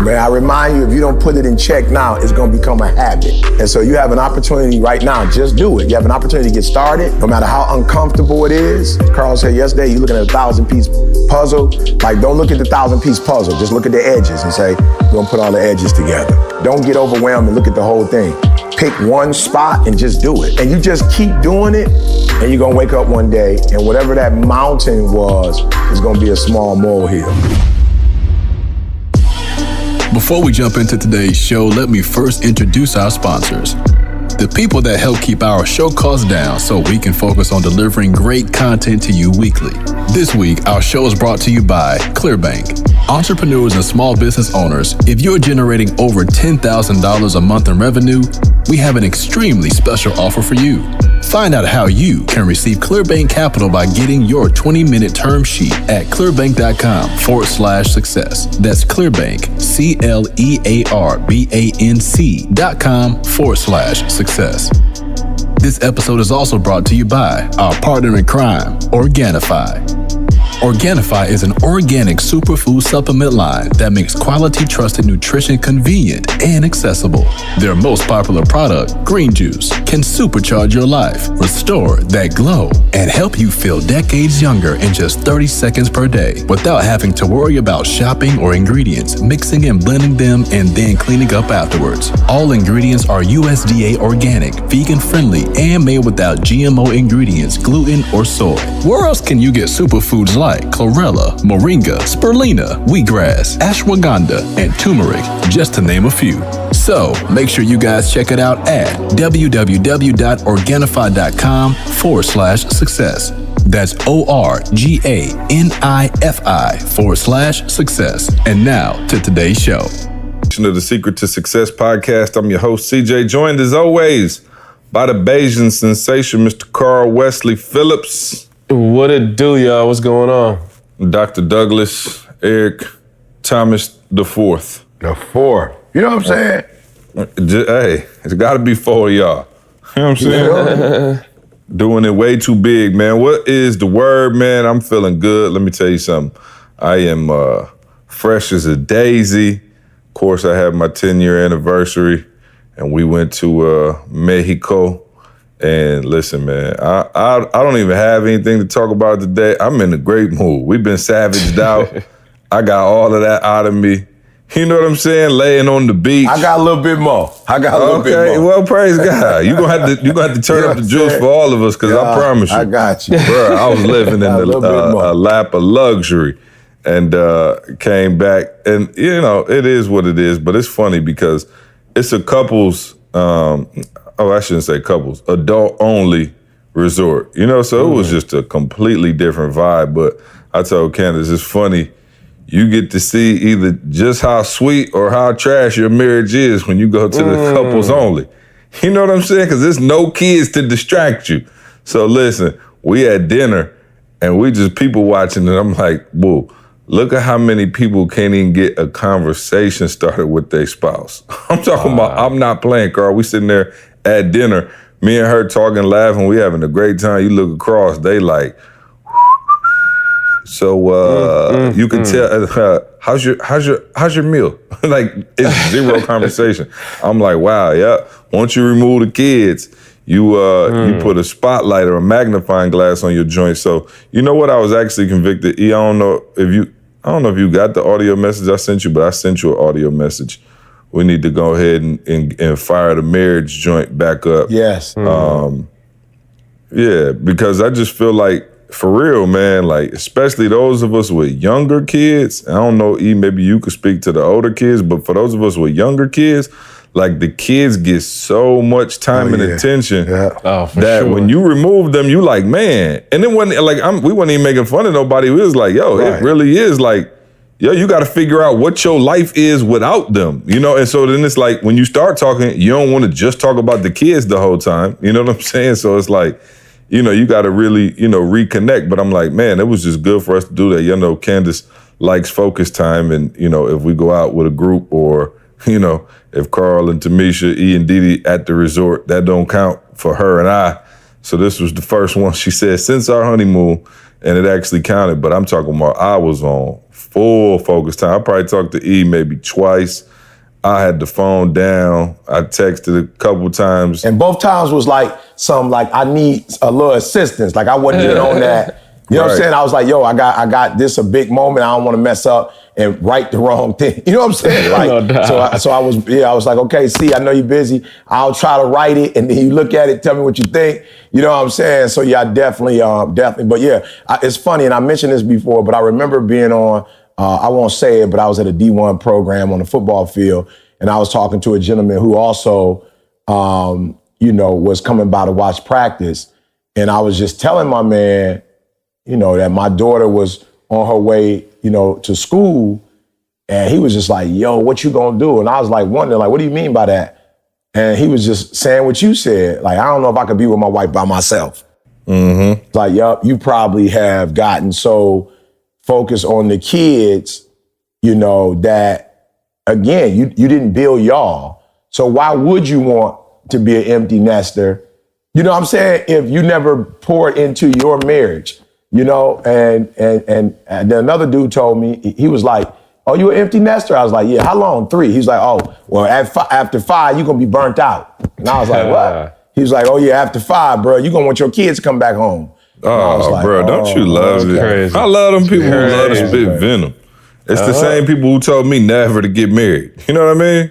May I remind you, if you don't put it in check now, it's gonna become a habit. And so you have an opportunity right now, just do it. You have an opportunity to get started, no matter how uncomfortable it is. Carl said yesterday, you're looking at a 1,000-piece puzzle. Like, don't look at the 1,000-piece puzzle, just look at the edges and say, we're gonna put all the edges together. Don't get overwhelmed and look at the whole thing. Pick one spot and just do it. And you just keep doing it, and you're gonna wake up one day, and whatever that mountain was is gonna be a small molehill. Before we jump into today's show, let me first introduce our sponsors. The people that help keep our show costs down so we can focus on delivering great content to you weekly. This week, our show is brought to you by Clearbank. Entrepreneurs and small business owners, if you're generating over $10,000 a month in revenue, we have an extremely special offer for you. Find out how you can receive Clearbank Capital by getting your 20-minute term sheet at clearbank.com/success. That's Clearbank, CLEARBANC.com/success. This episode is also brought to you by our partner in crime, Organifi. Organifi is an organic superfood supplement line that makes quality, trusted nutrition convenient and accessible. Their most popular product, Green Juice, can supercharge your life, restore that glow, and help you feel decades younger in just 30 seconds per day without having to worry about shopping or ingredients, mixing and blending them, and then cleaning up afterwards. All ingredients are USDA organic, vegan-friendly, and made without GMO ingredients, gluten, or soy. Where else can you get superfoods like chlorella, moringa, spirulina, wheatgrass, ashwagandha, and turmeric, just to name a few? So make sure you guys check it out at www.organifi.com/success. That's ORGANIFI/success. And now to today's show. Of the Secret to Success podcast. I'm your host, CJ, joined as always by the Bayesian sensation, Mr. Carl Wesley Phillips. What it do, y'all? What's going on? Dr. Douglas Eric Thomas IV. The four. You know what I'm saying? Hey, it's got to be 4 of y'all. You know what I'm saying? Doing it way too big, man. What is the word, man? I'm feeling good. Let me tell you something. I am fresh as a daisy. Of course, I had my 10-year anniversary, and we went to Mexico. And listen, man, I don't even have anything to talk about today. I'm in a great mood. We've been savaged out. I got all of that out of me. You know what I'm saying? Laying on the beach. I got a little bit more. Okay, well, praise God. You're gonna have to turn up the juice for all of us, because I promise you. I got you. Bro, I was living in a lap of luxury, and came back. And, you know, it is what it is, but it's funny because it's a couple's, I shouldn't say couples, adult-only resort. You know, so it was just a completely different vibe. But I told Candace, it's funny, you get to see either just how sweet or how trash your marriage is when you go to the couples only. You know what I'm saying? Because there's no kids to distract you. So listen, we had dinner, and we just people watching, and I'm like, whoa, look at how many people can't even get a conversation started with their spouse. I'm talking about, I'm not playing, Carl. We sitting there at dinner, me and her talking, laughing, we having a great time. You look across, they like, so you can tell, how's your meal? Like, it's zero conversation. I'm like, wow, yeah. Once you remove the kids, you put a spotlight or a magnifying glass on your joint. So you know what? I was actually convicted. I don't know if you got the audio message I sent you, but I sent you an audio message. We need to go ahead and fire the marriage joint back up. Yes. Yeah, because I just feel like, for real, man, like, especially those of us with younger kids, I don't know, E, maybe you could speak to the older kids, but for those of us with younger kids, like, the kids get so much time and attention that when you remove them, you like, man. And then we wasn't even making fun of nobody. We was like, yo, it really is like, yo, you got to figure out what your life is without them, you know? And so then it's like, when you start talking, you don't want to just talk about the kids the whole time. You know what I'm saying? So it's like, you know, you got to really, you know, reconnect. But I'm like, man, it was just good for us to do that. You know, Candace likes focus time. And, you know, if we go out with a group, or, you know, if Carl and Tamisha, E and Didi at the resort, that don't count for her and I. So this was the first one, she said, since our honeymoon, and it actually counted. But I'm talking about, I was on full focus time. I probably talked to E maybe twice. I had the phone down. I texted a couple times. And both times was like I need a little assistance. Like I wasn't even on that. You know what I'm saying? I was like, yo, I got this a big moment. I don't want to mess up and write the wrong thing. You know what I'm saying? Like, so I was like, okay, see, I know you're busy. I'll try to write it, and then you look at it, tell me what you think. You know what I'm saying? So yeah, I definitely. But yeah, it's funny, and I mentioned this before, but I remember being on, I won't say it, but I was at a D1 program on the football field, and I was talking to a gentleman who also, was coming by to watch practice, and I was just telling my man, that my daughter was on her way, to school, and he was just like, yo, what you gonna do? And I was like wondering, like, what do you mean by that? And he was just saying what you said. Like, I don't know if I could be with my wife by myself. Mm-hmm. Like, yup, you probably have gotten so focused on the kids, that, again, you didn't build y'all. So why would you want to be an empty nester? You know what I'm saying? If you never poured into your marriage. And then another dude told me, he was like, oh, you an empty nester? I was like, yeah, how long? 3. He's like, oh, well, after 5, you're going to be burnt out. And I was like, what? He was like, oh, yeah, after 5, bro, you're going to want your kids to come back home. Oh, like, bro, don't you love it? Crazy. I love them people who love to spit venom. It's the same people who told me never to get married. You know what I mean?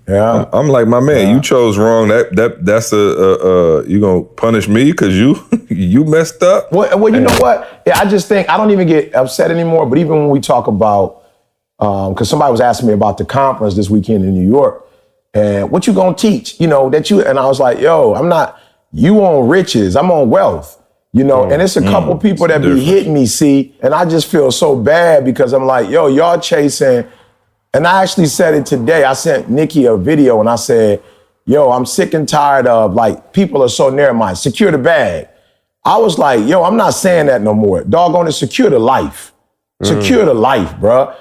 Yeah. I'm like, my man, you chose wrong. That's you gonna punish me because you messed up? Well, you know what? Yeah, I just think I don't even get upset anymore. But even when we talk about, because somebody was asking me about the conference this weekend in New York, and what you gonna teach? And I was like, yo, I'm not. You on riches? I'm on wealth. And it's a couple people that be hitting me, see, and I just feel so bad because I'm like, yo, y'all chasing. And I actually said it today. I sent Nikki a video and I said, yo, I'm sick and tired of, like, people are so narrow-minded. Secure the bag. I was like, yo, I'm not saying that no more. Doggone it, secure the life. Secure the life, bro.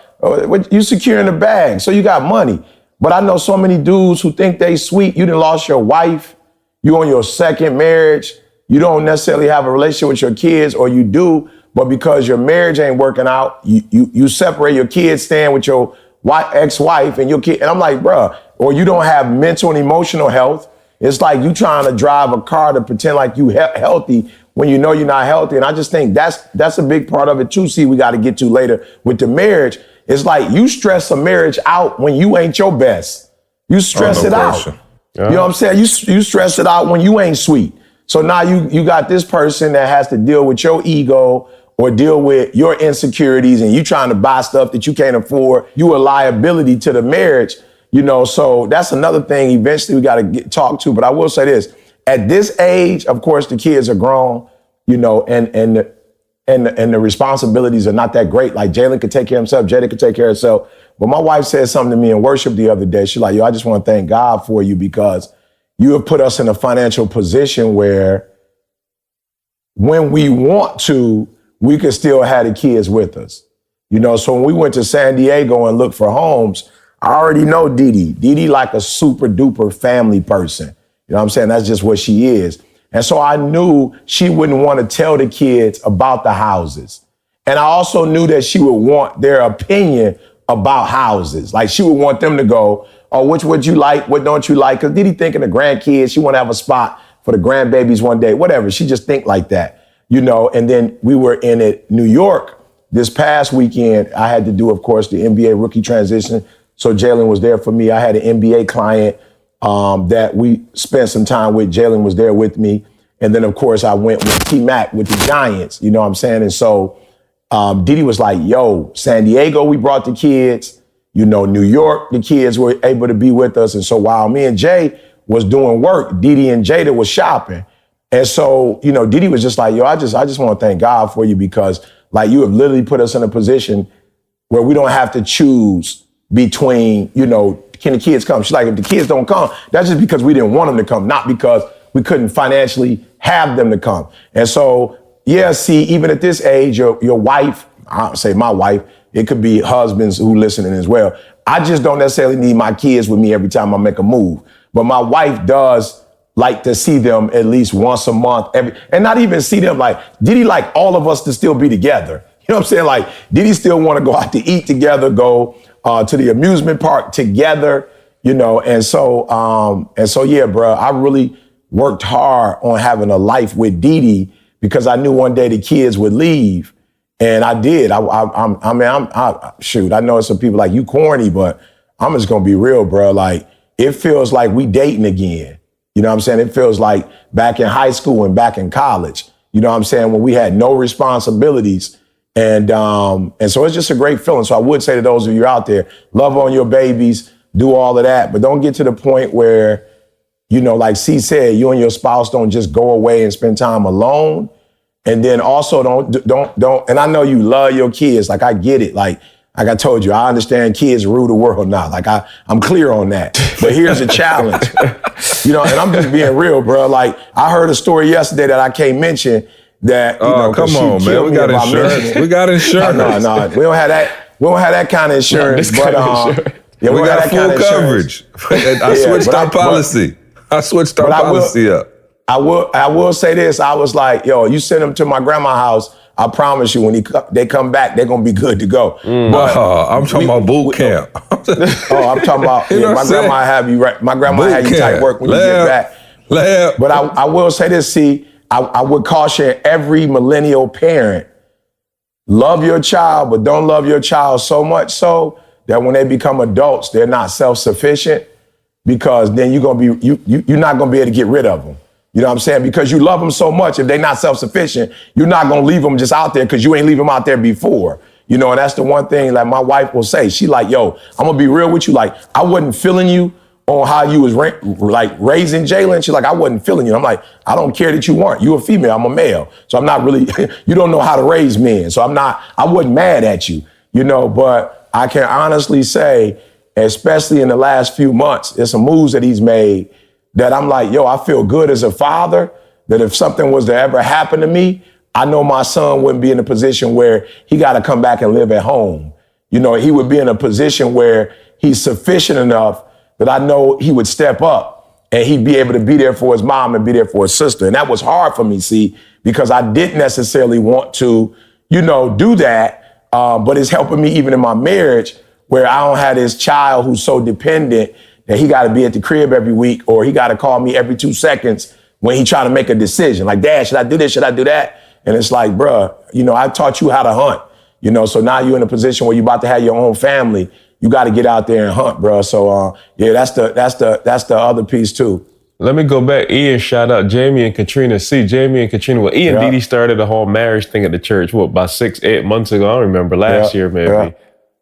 You securing the bag, so you got money. But I know so many dudes who think they sweet. You done lost your wife. You on your second marriage. You don't necessarily have a relationship with your kids, or you do, but because your marriage ain't working out, you separate your kids, staying with your ex-wife and your kid. And I'm like, bruh, or you don't have mental and emotional health. It's like you trying to drive a car to pretend like you healthy when you know you're not healthy. And I just think that's a big part of it too. See, we got to get to later with the marriage. It's like you stress a marriage out when you ain't your best. You stress it out. Yeah. You know what I'm saying? You stress it out when you ain't sweet. So now you got this person that has to deal with your ego or deal with your insecurities, and you trying to buy stuff that you can't afford. You a liability to the marriage, so that's another thing eventually we got to talk to. But I will say this, at this age, of course, the kids are grown, and the responsibilities are not that great. Like Jalen could take care of himself, Jada could take care of herself. But my wife said something to me in worship the other day. She's like, yo, I just want to thank God for you because you have put us in a financial position where when we want to, we could still have the kids with us. So when we went to San Diego and looked for homes, I already know Didi. Didi like a super duper family person. You know what I'm saying? That's just what she is. And so I knew she wouldn't want to tell the kids about the houses. And I also knew that she would want their opinion about houses. Like she would want them to go, oh, which would you like? What don't you like? Because Didi thinking of grandkids. She want to have a spot for the grandbabies one day, whatever. She just think like that. And then we were in New York this past weekend. I had to do, of course, the NBA rookie transition. So Jalen was there for me. I had an NBA client that we spent some time with. Jalen was there with me. And then, of course, I went with T-Mac with the Giants. You know what I'm saying? And so Didi was like, yo, San Diego, we brought the kids. New York, the kids were able to be with us. And so while me and Jay was doing work, Didi and Jada was shopping. And so, Didi was just like, yo, I just want to thank God for you because, like, you have literally put us in a position where we don't have to choose between, can the kids come? She's like, if the kids don't come, that's just because we didn't want them to come, not because we couldn't financially have them to come. And so, yeah, see, even at this age, your wife, I'll say my wife, it could be husbands who listening as well. I just don't necessarily need my kids with me every time I make a move. But my wife does like to see them at least once a month, and not even see them like, Didi like all of us to still be together. You know what I'm saying? Like, did he still want to go out to eat together, go to the amusement park together, you know? And so yeah, bro, I really worked hard on having a life with Didi because I knew one day the kids would leave. And I did. Shoot, I know some people like, you corny, but I'm just gonna be real, bro. Like, it feels like we dating again. You know what I'm saying? It feels like back in high school and back in college. You know what I'm saying? When we had no responsibilities. And so it's just a great feeling. So I would say to those of you out there, love on your babies, do all of that, but don't get to the point where, you know, like C said, you and your spouse don't just go away and spend time alone. And then also don't, and I know you love your kids. Like, I get it. Like I told you, I understand kids rule the world now. Like I'm clear on that. But here's a challenge, you know, and I'm just being real, bro. Like, I heard a story yesterday that I can't mention that, you know, come on, man. We got insurance. We got insurance. No, we don't have that. We don't have that kind of insurance. But yeah, we got full coverage. I switched our policy. I switched our policy up. I will say this. I was like, yo, you send them to my grandma's house. I promise you, when they come back, they're going to be good to go. But I'm talking about boot camp. I'm talking about, my grandma have you right. My grandma had you type work when you get back. But I will say this, see, I would caution every millennial parent, love your child, but don't love your child so much so that when they become adults, they're not self-sufficient, because then you're not going to be able to get rid of them. You know what I'm saying? Because you love them so much, if they're not self-sufficient, you're not going to leave them just out there because you ain't leave them out there before. You know, and that's the one thing like my wife will say. She like, yo, I'm going to be real with you. Like, I wasn't feeling you on how you was raising Jalen. She's like, I wasn't feeling you. I'm like, I don't care that you weren't. You a female, I'm a male. So I'm not really, you don't know how to raise men. So I wasn't mad at you, you know, but I can honestly say, especially in the last few months, there's some moves that he's made that I'm like, yo, I feel good as a father, that if something was to ever happen to me, I know my son wouldn't be in a position where he got to come back and live at home. You know, he would be in a position where he's sufficient enough that I know he would step up and he'd be able to be there for his mom and be there for his sister. And that was hard for me, see, because I didn't necessarily want to, you know, do that. But it's helping me even in my marriage, where I don't have this child who's so dependent that he got to be at the crib every week, or he got to call me every 2 seconds when he trying to make a decision. Like, Dad, should I do this? Should I do that? And it's like, bruh, you know, I taught you how to hunt, you know, so now you're in a position where you're about to have your own family. You got to get out there and hunt, bruh. So, yeah, that's the other piece too. Let me go back. Ian, shout out Jamie and Katrina. See, Jamie and Katrina, well, Ian Didi started the whole marriage thing at the church, about 6-8 months ago? I don't remember, last year maybe. Yeah.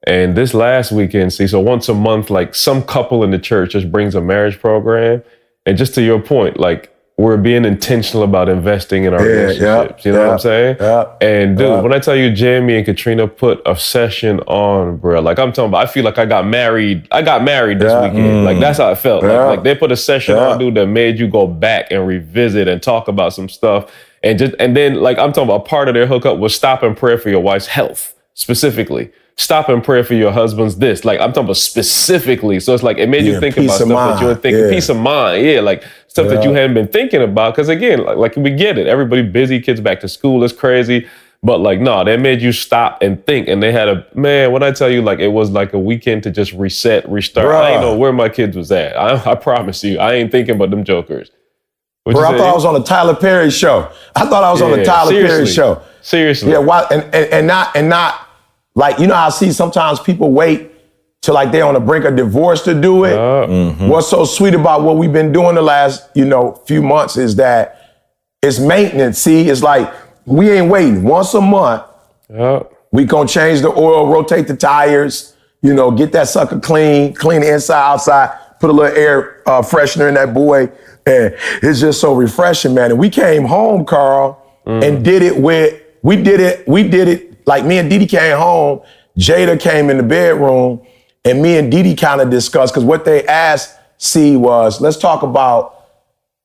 And this last weekend, see, so once a month, like, some couple in the church just brings a marriage program. And just to your point, like, we're being intentional about investing in our relationships. You know what I'm saying? Yeah. And dude, when I tell you Jamie and Katrina put a session on, bro, like, I'm talking about, I feel like I got married this weekend. Like, that's how it felt. Like they put a session on, dude, that made you go back and revisit and talk about some stuff. And then, like, I'm talking about, part of their hookup was stop and pray for your wife's health, specifically. Stop and pray for your husband's this. Like, I'm talking about specifically. So it's like, it made you think about stuff that you were thinking, peace of mind. Yeah, like stuff that you hadn't been thinking about. Because again, like we get it. Everybody busy, kids back to school, it's crazy. But like, no, they made you stop and think. And they had when I tell you, like, it was like a weekend to just reset, restart. Bruh. I ain't know where my kids was at. I promise you, I ain't thinking about them jokers. Bro, I thought I was on the Tyler Perry show. Perry show. Seriously. Yeah, why, and not, like, you know how I see sometimes people wait till like they're on the brink of divorce to do it. What's so sweet about what we've been doing the last, few months is that it's maintenance. See, it's like we ain't waiting. Once a month, we gonna change the oil, rotate the tires, get that sucker clean the inside, outside, put a little air freshener in that boy. And it's just so refreshing, man. And we came home, Carl, and did it. Like, me and Didi came home, Jada came in the bedroom, and me and Didi kind of discussed, because what they asked C was, let's talk about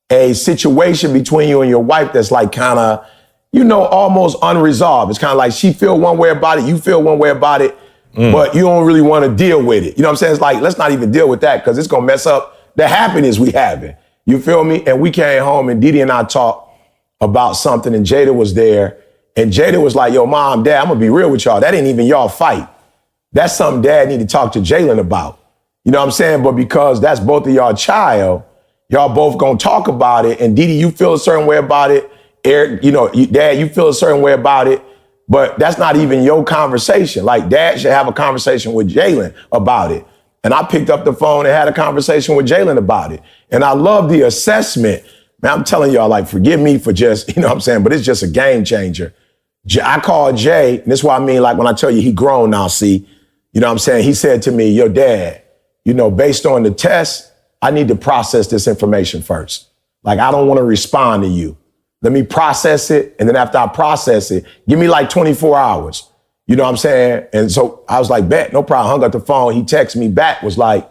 a situation between you and your wife that's like kind of, almost unresolved. It's kind of like she feel one way about it, you feel one way about it, but you don't really want to deal with it. You know what I'm saying? It's like, let's not even deal with that, because it's going to mess up the happiness we having. You feel me? And we came home and Didi and I talked about something, and Jada was there. And Jada was like, yo, mom, dad, I'm gonna be real with y'all. That ain't even y'all fight. That's something dad need to talk to Jalen about. You know what I'm saying? But because that's both of y'all child, y'all both gonna talk about it. And Didi, you feel a certain way about it. Eric, dad, you feel a certain way about it. But that's not even your conversation. Like, dad should have a conversation with Jalen about it. And I picked up the phone and had a conversation with Jalen about it. And I love the assessment. Man, I'm telling y'all, like, forgive me for just, you know what I'm saying, but it's just a game changer. I called Jay, and this is what I mean, like, when I tell you he grown now, see, you know what I'm saying? He said to me, yo, dad, based on the test, I need to process this information first. Like, I don't want to respond to you. Let me process it. And then after I process it, give me like 24 hours. You know what I'm saying? And so I was like, bet, no problem. Hung up the phone. He texted me back, was like,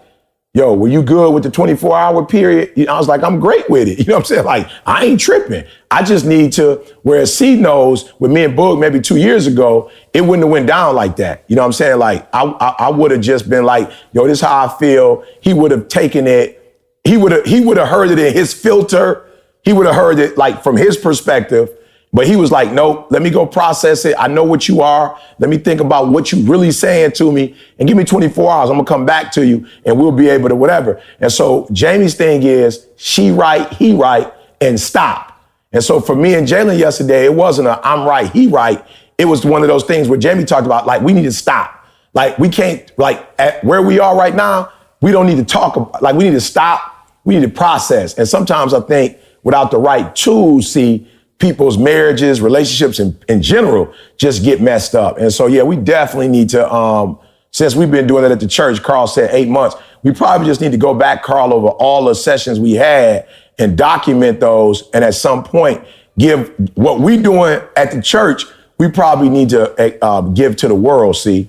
yo, were you good with the 24-hour period? I was like, I'm great with it. You know what I'm saying? Like, I ain't tripping. I just need to, whereas C knows with me and Boog maybe 2 years ago, it wouldn't have went down like that. You know what I'm saying? Like, I would have just been like, yo, this is how I feel. He would have taken it. He would have heard it in his filter. He would have heard it like from his perspective. But he was like, nope, let me go process it. I know what you are. Let me think about what you really saying to me and give me 24 hours. I'm gonna come back to you and we'll be able to whatever. And so Jamie's thing is she right, he right, and stop. And so for me and Jalen yesterday, it wasn't a I'm right, he right. It was one of those things where Jamie talked about, like, we need to stop. Like, we can't, like, at where we are right now, we don't need to talk about, like, we need to stop. We need to process. And sometimes I think without the right tools, see, people's marriages, relationships in general just get messed up. And so, yeah, we definitely need to, since we've been doing that at the church, Carl said 8 months, we probably just need to go back, Carl, over all the sessions we had and document those. And at some point, give what we doing at the church, we probably need to give to the world, see?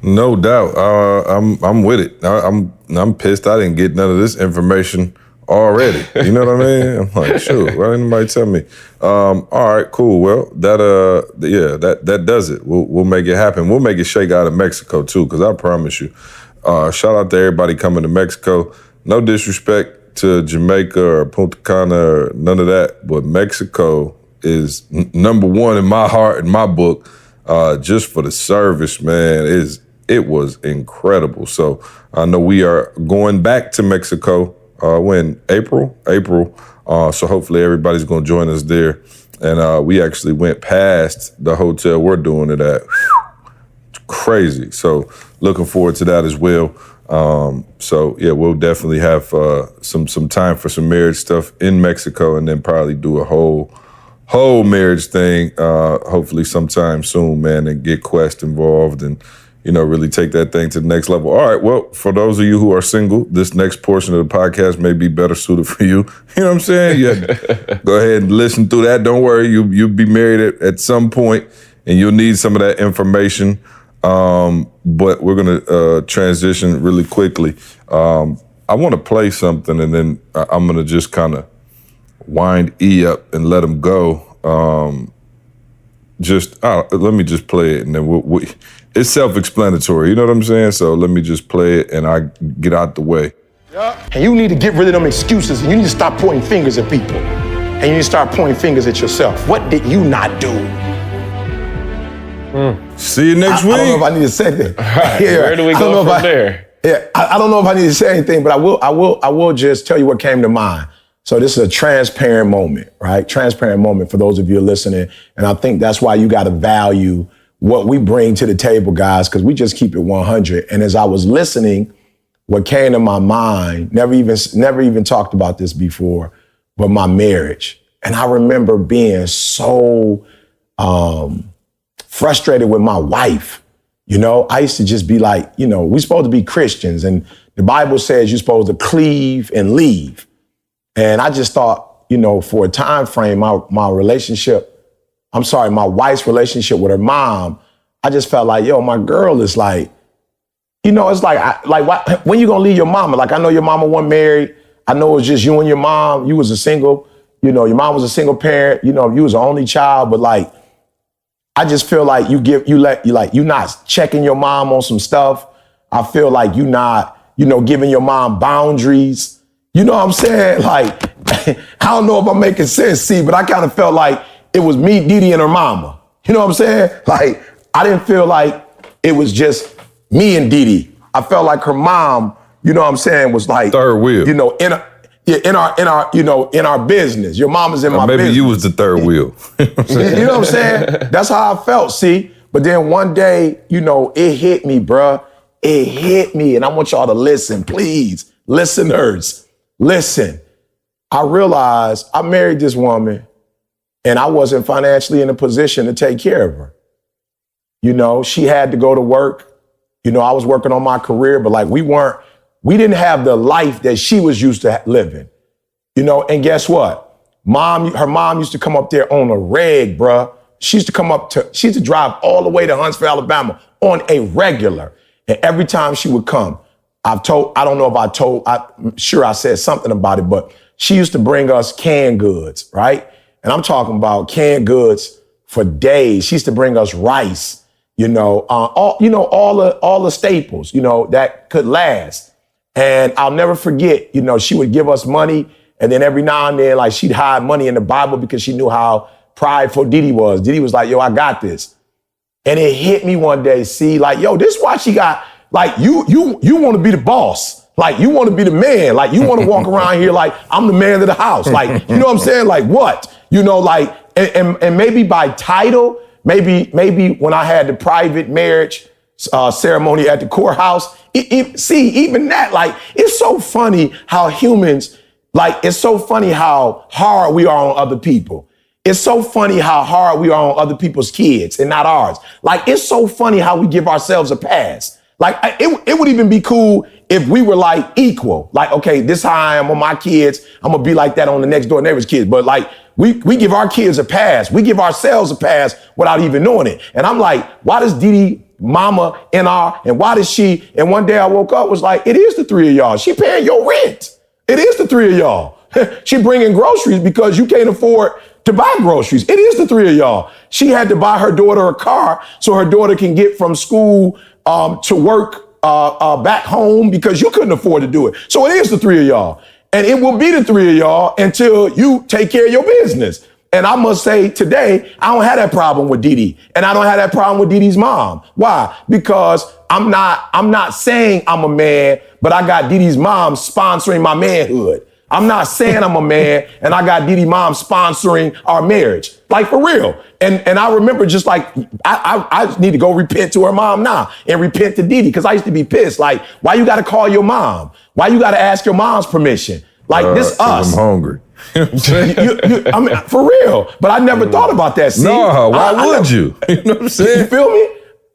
No doubt. I'm with it. I'm pissed I didn't get none of this information already. You know what I mean? I'm like, shoot, why didn't anybody tell me? All right, cool. Well, that does it. We'll make it happen. We'll make it shake out of Mexico too, because I promise you. Shout out to everybody coming to Mexico. No disrespect to Jamaica or Punta Cana or none of that, but Mexico is number one in my heart, in my book, just for the service, man. It was incredible. So I know we are going back to Mexico when April. So hopefully everybody's going to join us there. And we actually went past the hotel we're doing it at. It's crazy. So looking forward to that as well. So yeah, we'll definitely have some time for some marriage stuff in Mexico, and then probably do a whole marriage thing, hopefully sometime soon, man, and get Quest involved and, really take that thing to the next level. All right, well, for those of you who are single, this next portion of the podcast may be better suited for you. You know what I'm saying? Yeah. Go ahead and listen through that. Don't worry, you'll be married at some point, and you'll need some of that information. But we're going to transition really quickly. I want to play something, and then I'm going to just kind of wind E up and let him go. Let me just play it, and then it's self-explanatory. You know what I'm saying? So let me just play it, and I get out the way. And you need to get rid of them excuses, and you need to stop pointing fingers at people. And you need to start pointing fingers at yourself. What did you not do? See you next week. I don't know if I need to say that. Right. Yeah, where do we go from there? Yeah, I don't know if I need to say anything, but I will just tell you what came to mind. So this is a transparent moment, right? Transparent moment for those of you listening. And I think that's why you got to value what we bring to the table, guys, because we just keep it 100. And as I was listening, what came to my mind, never even talked about this before, but my marriage. And I remember being so frustrated with my wife. I used to just be like, we're supposed to be Christians, and the Bible says you're supposed to cleave and leave. And I just thought, for a time frame, my wife's relationship with her mom, I just felt like, my girl is like, it's like, when you gonna leave your mama? Like, I know your mama wasn't married. I know it was just you and your mom. You was a single, your mom was a single parent. You was the only child, but like, I just feel like you're not checking your mom on some stuff. I feel like you're not, giving your mom boundaries. You know what I'm saying? Like, I don't know if I'm making sense, see, but I kind of felt like it was me, Didi, and her mama. You know what I'm saying? Like, I didn't feel like it was just me and Didi. I felt like her mom, you know what I'm saying, was like third wheel. You know, in our business. Your mama's in my business. Maybe you was the third wheel. You know what I'm saying? That's how I felt, see? But then one day, you know, it hit me, bruh. It hit me, and I want y'all to listen, please. Listeners, listen. I realized I married this woman, and I wasn't financially in a position to take care of her. You know, she had to go to work. You know, I was working on my career, but like we didn't have the life that she was used to living. You know, and guess what? Her mom used to come up there on a reg, bruh. She used to drive all the way to Huntsville, Alabama on a regular. And every time she would come, I'm sure I said something about it, but she used to bring us canned goods, right? And I'm talking about canned goods for days. She used to bring us rice, all the staples, that could last. And I'll never forget, she would give us money, and then every now and then, like, she'd hide money in the Bible because she knew how prideful Didi was. Didi was like, yo, I got this. And it hit me one day, see, like, yo, this is why she got, like, you want to be the boss. Like, you want to be the man. Like, you want to walk around here like, I'm the man of the house. Like, you know what I'm saying? Like, what? And maybe by title, maybe when I had the private marriage ceremony at the courthouse, even that, like, it's so funny how humans, like, it's so funny how hard we are on other people. It's so funny how hard we are on other people's kids and not ours. Like, it's so funny how we give ourselves a pass. Like, it would even be cool if we were like equal. Like, okay, this how I am on my kids. I'm gonna be like that on the next door neighbor's kids. But like, we give our kids a pass. We give ourselves a pass without even knowing it. And I'm like, why does Didi mama and why does she? And one day I woke up, was like, it is the three of y'all. She paying your rent. It is the three of y'all. She bringing groceries because you can't afford to buy groceries. It is the three of y'all. She had to buy her daughter a car so her daughter can get from school to work back home because you couldn't afford to do it. So it is the three of y'all. And it will be the three of y'all until you take care of your business. And I must say today, I don't have that problem with Didi. And I don't have that problem with Didi's mom. Why? Because I'm not saying I'm a man, but I got Didi's mom sponsoring my manhood. I'm not saying I'm a man and I got Didi mom sponsoring our marriage. Like, for real. And I remember just like, I need to go repent to her mom now and repent to Didi, because I used to be pissed. Like, why you got to call your mom? Why you got to ask your mom's permission? Like, this us. I'm hungry. I mean, for real. But I never thought about that. See? No, why would you? You know what I'm saying? You feel me?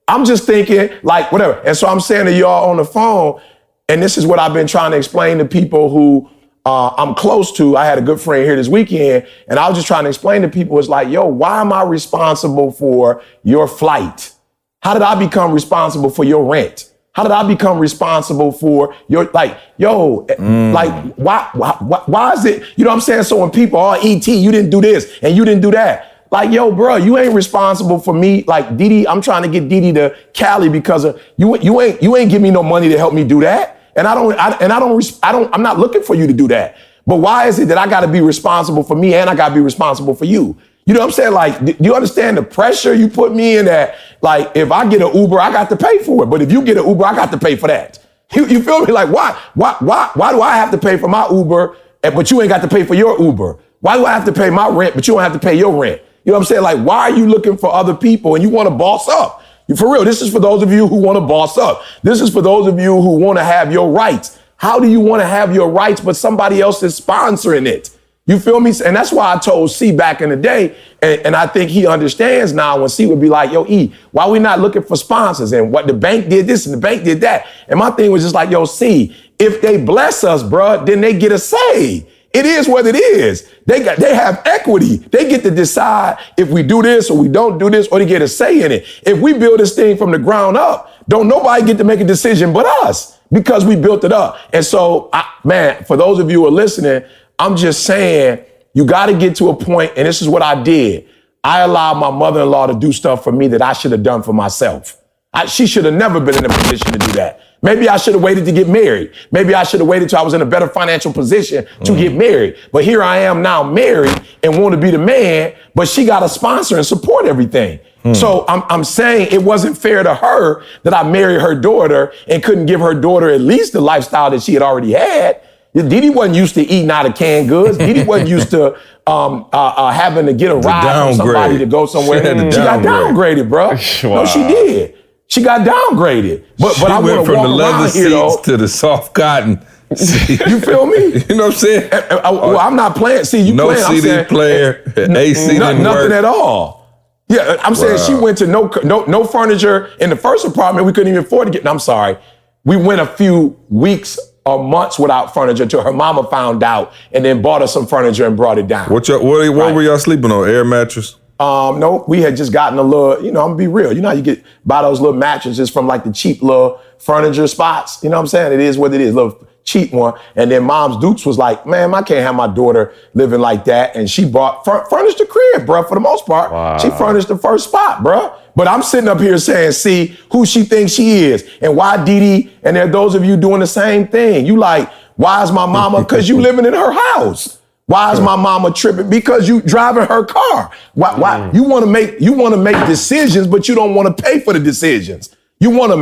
I'm just thinking, like, whatever. And so I'm saying to y'all on the phone, and this is what I've been trying to explain to people who I'm close to. I had a good friend here this weekend, and I was just trying to explain to people, it's like, yo, why am I responsible for your flight? How did I become responsible for your rent? How did I become responsible for your, like, yo, like, why is it, you know what I'm saying? So when people, ET, you didn't do this and you didn't do that. Like, yo, bro, you ain't responsible for me. Like, Didi, I'm trying to get Didi to Cali because of you ain't give me no money to help me do that. And I'm not looking for you to do that. But why is it that I got to be responsible for me and I got to be responsible for you? You know what I'm saying? Like, do you understand the pressure you put me in that? Like, if I get an Uber, I got to pay for it. But if you get an Uber, I got to pay for that. You feel me? Like, why do I have to pay for my Uber, but you ain't got to pay for your Uber? Why do I have to pay my rent, but you don't have to pay your rent? You know what I'm saying? Like, why are you looking for other people and you want to boss up? For real, this is for those of you who want to boss up. This is for those of you who want to have your rights. How do you want to have your rights, but somebody else is sponsoring it? You feel me? And that's why I told C back in the day, and I think he understands now when C would be like, yo, E, why we not looking for sponsors? And what the bank did this and the bank did that. And my thing was just like, yo, C, if they bless us, bruh, then they get a say. It is what it is. They have equity. They get to decide if we do this or we don't do this, or they get a say in it. If we build this thing from the ground up, don't nobody get to make a decision but us, because we built it up. And so, man, for those of you who are listening, I'm just saying, you got to get to a point, and this is what I did. I allowed my mother-in-law to do stuff for me that I should have done for myself. She should have never been in a position to do that. Maybe I should have waited to get married. Maybe I should have waited till I was in a better financial position to get married. But here I am now married and want to be the man, but she got a sponsor and support everything. So I'm saying it wasn't fair to her that I married her daughter and couldn't give her daughter at least the lifestyle that she had already had. Didi wasn't used to eating out of canned goods. Didi wasn't used to having to get a ride from somebody to go somewhere. She got downgraded, bro. Wow. No, she did. She got downgraded. But I went from the leather seats to the soft cotton. You feel me? You know what I'm saying? Well, I'm not playing. See, you no playing. CD I'm saying, player, AC didn't nothing work. at all. Yeah, I'm saying she went to no furniture in the first apartment. We couldn't even afford to get. I'm sorry. We went a few weeks or months without furniture until her mama found out and then bought us some furniture and brought it down. What were y'all sleeping on? Air mattress? No, we had just gotten a little, I'm gonna be real. You know how you buy those little mattresses from like the cheap little furniture spots? You know what I'm saying? It is what it is, little cheap one. And then Mom's Dukes was like, man, I can't have my daughter living like that. And she furnished the crib, bro, for the most part. Wow. She furnished the first spot, bro. But I'm sitting up here saying, see who she thinks she is and why Didi, and there are those of you doing the same thing. You like, why is my mama? Because you living in her house. Why is my mama tripping? Because you driving her car. Why? You want to make decisions, but you don't want to pay for the decisions. You want to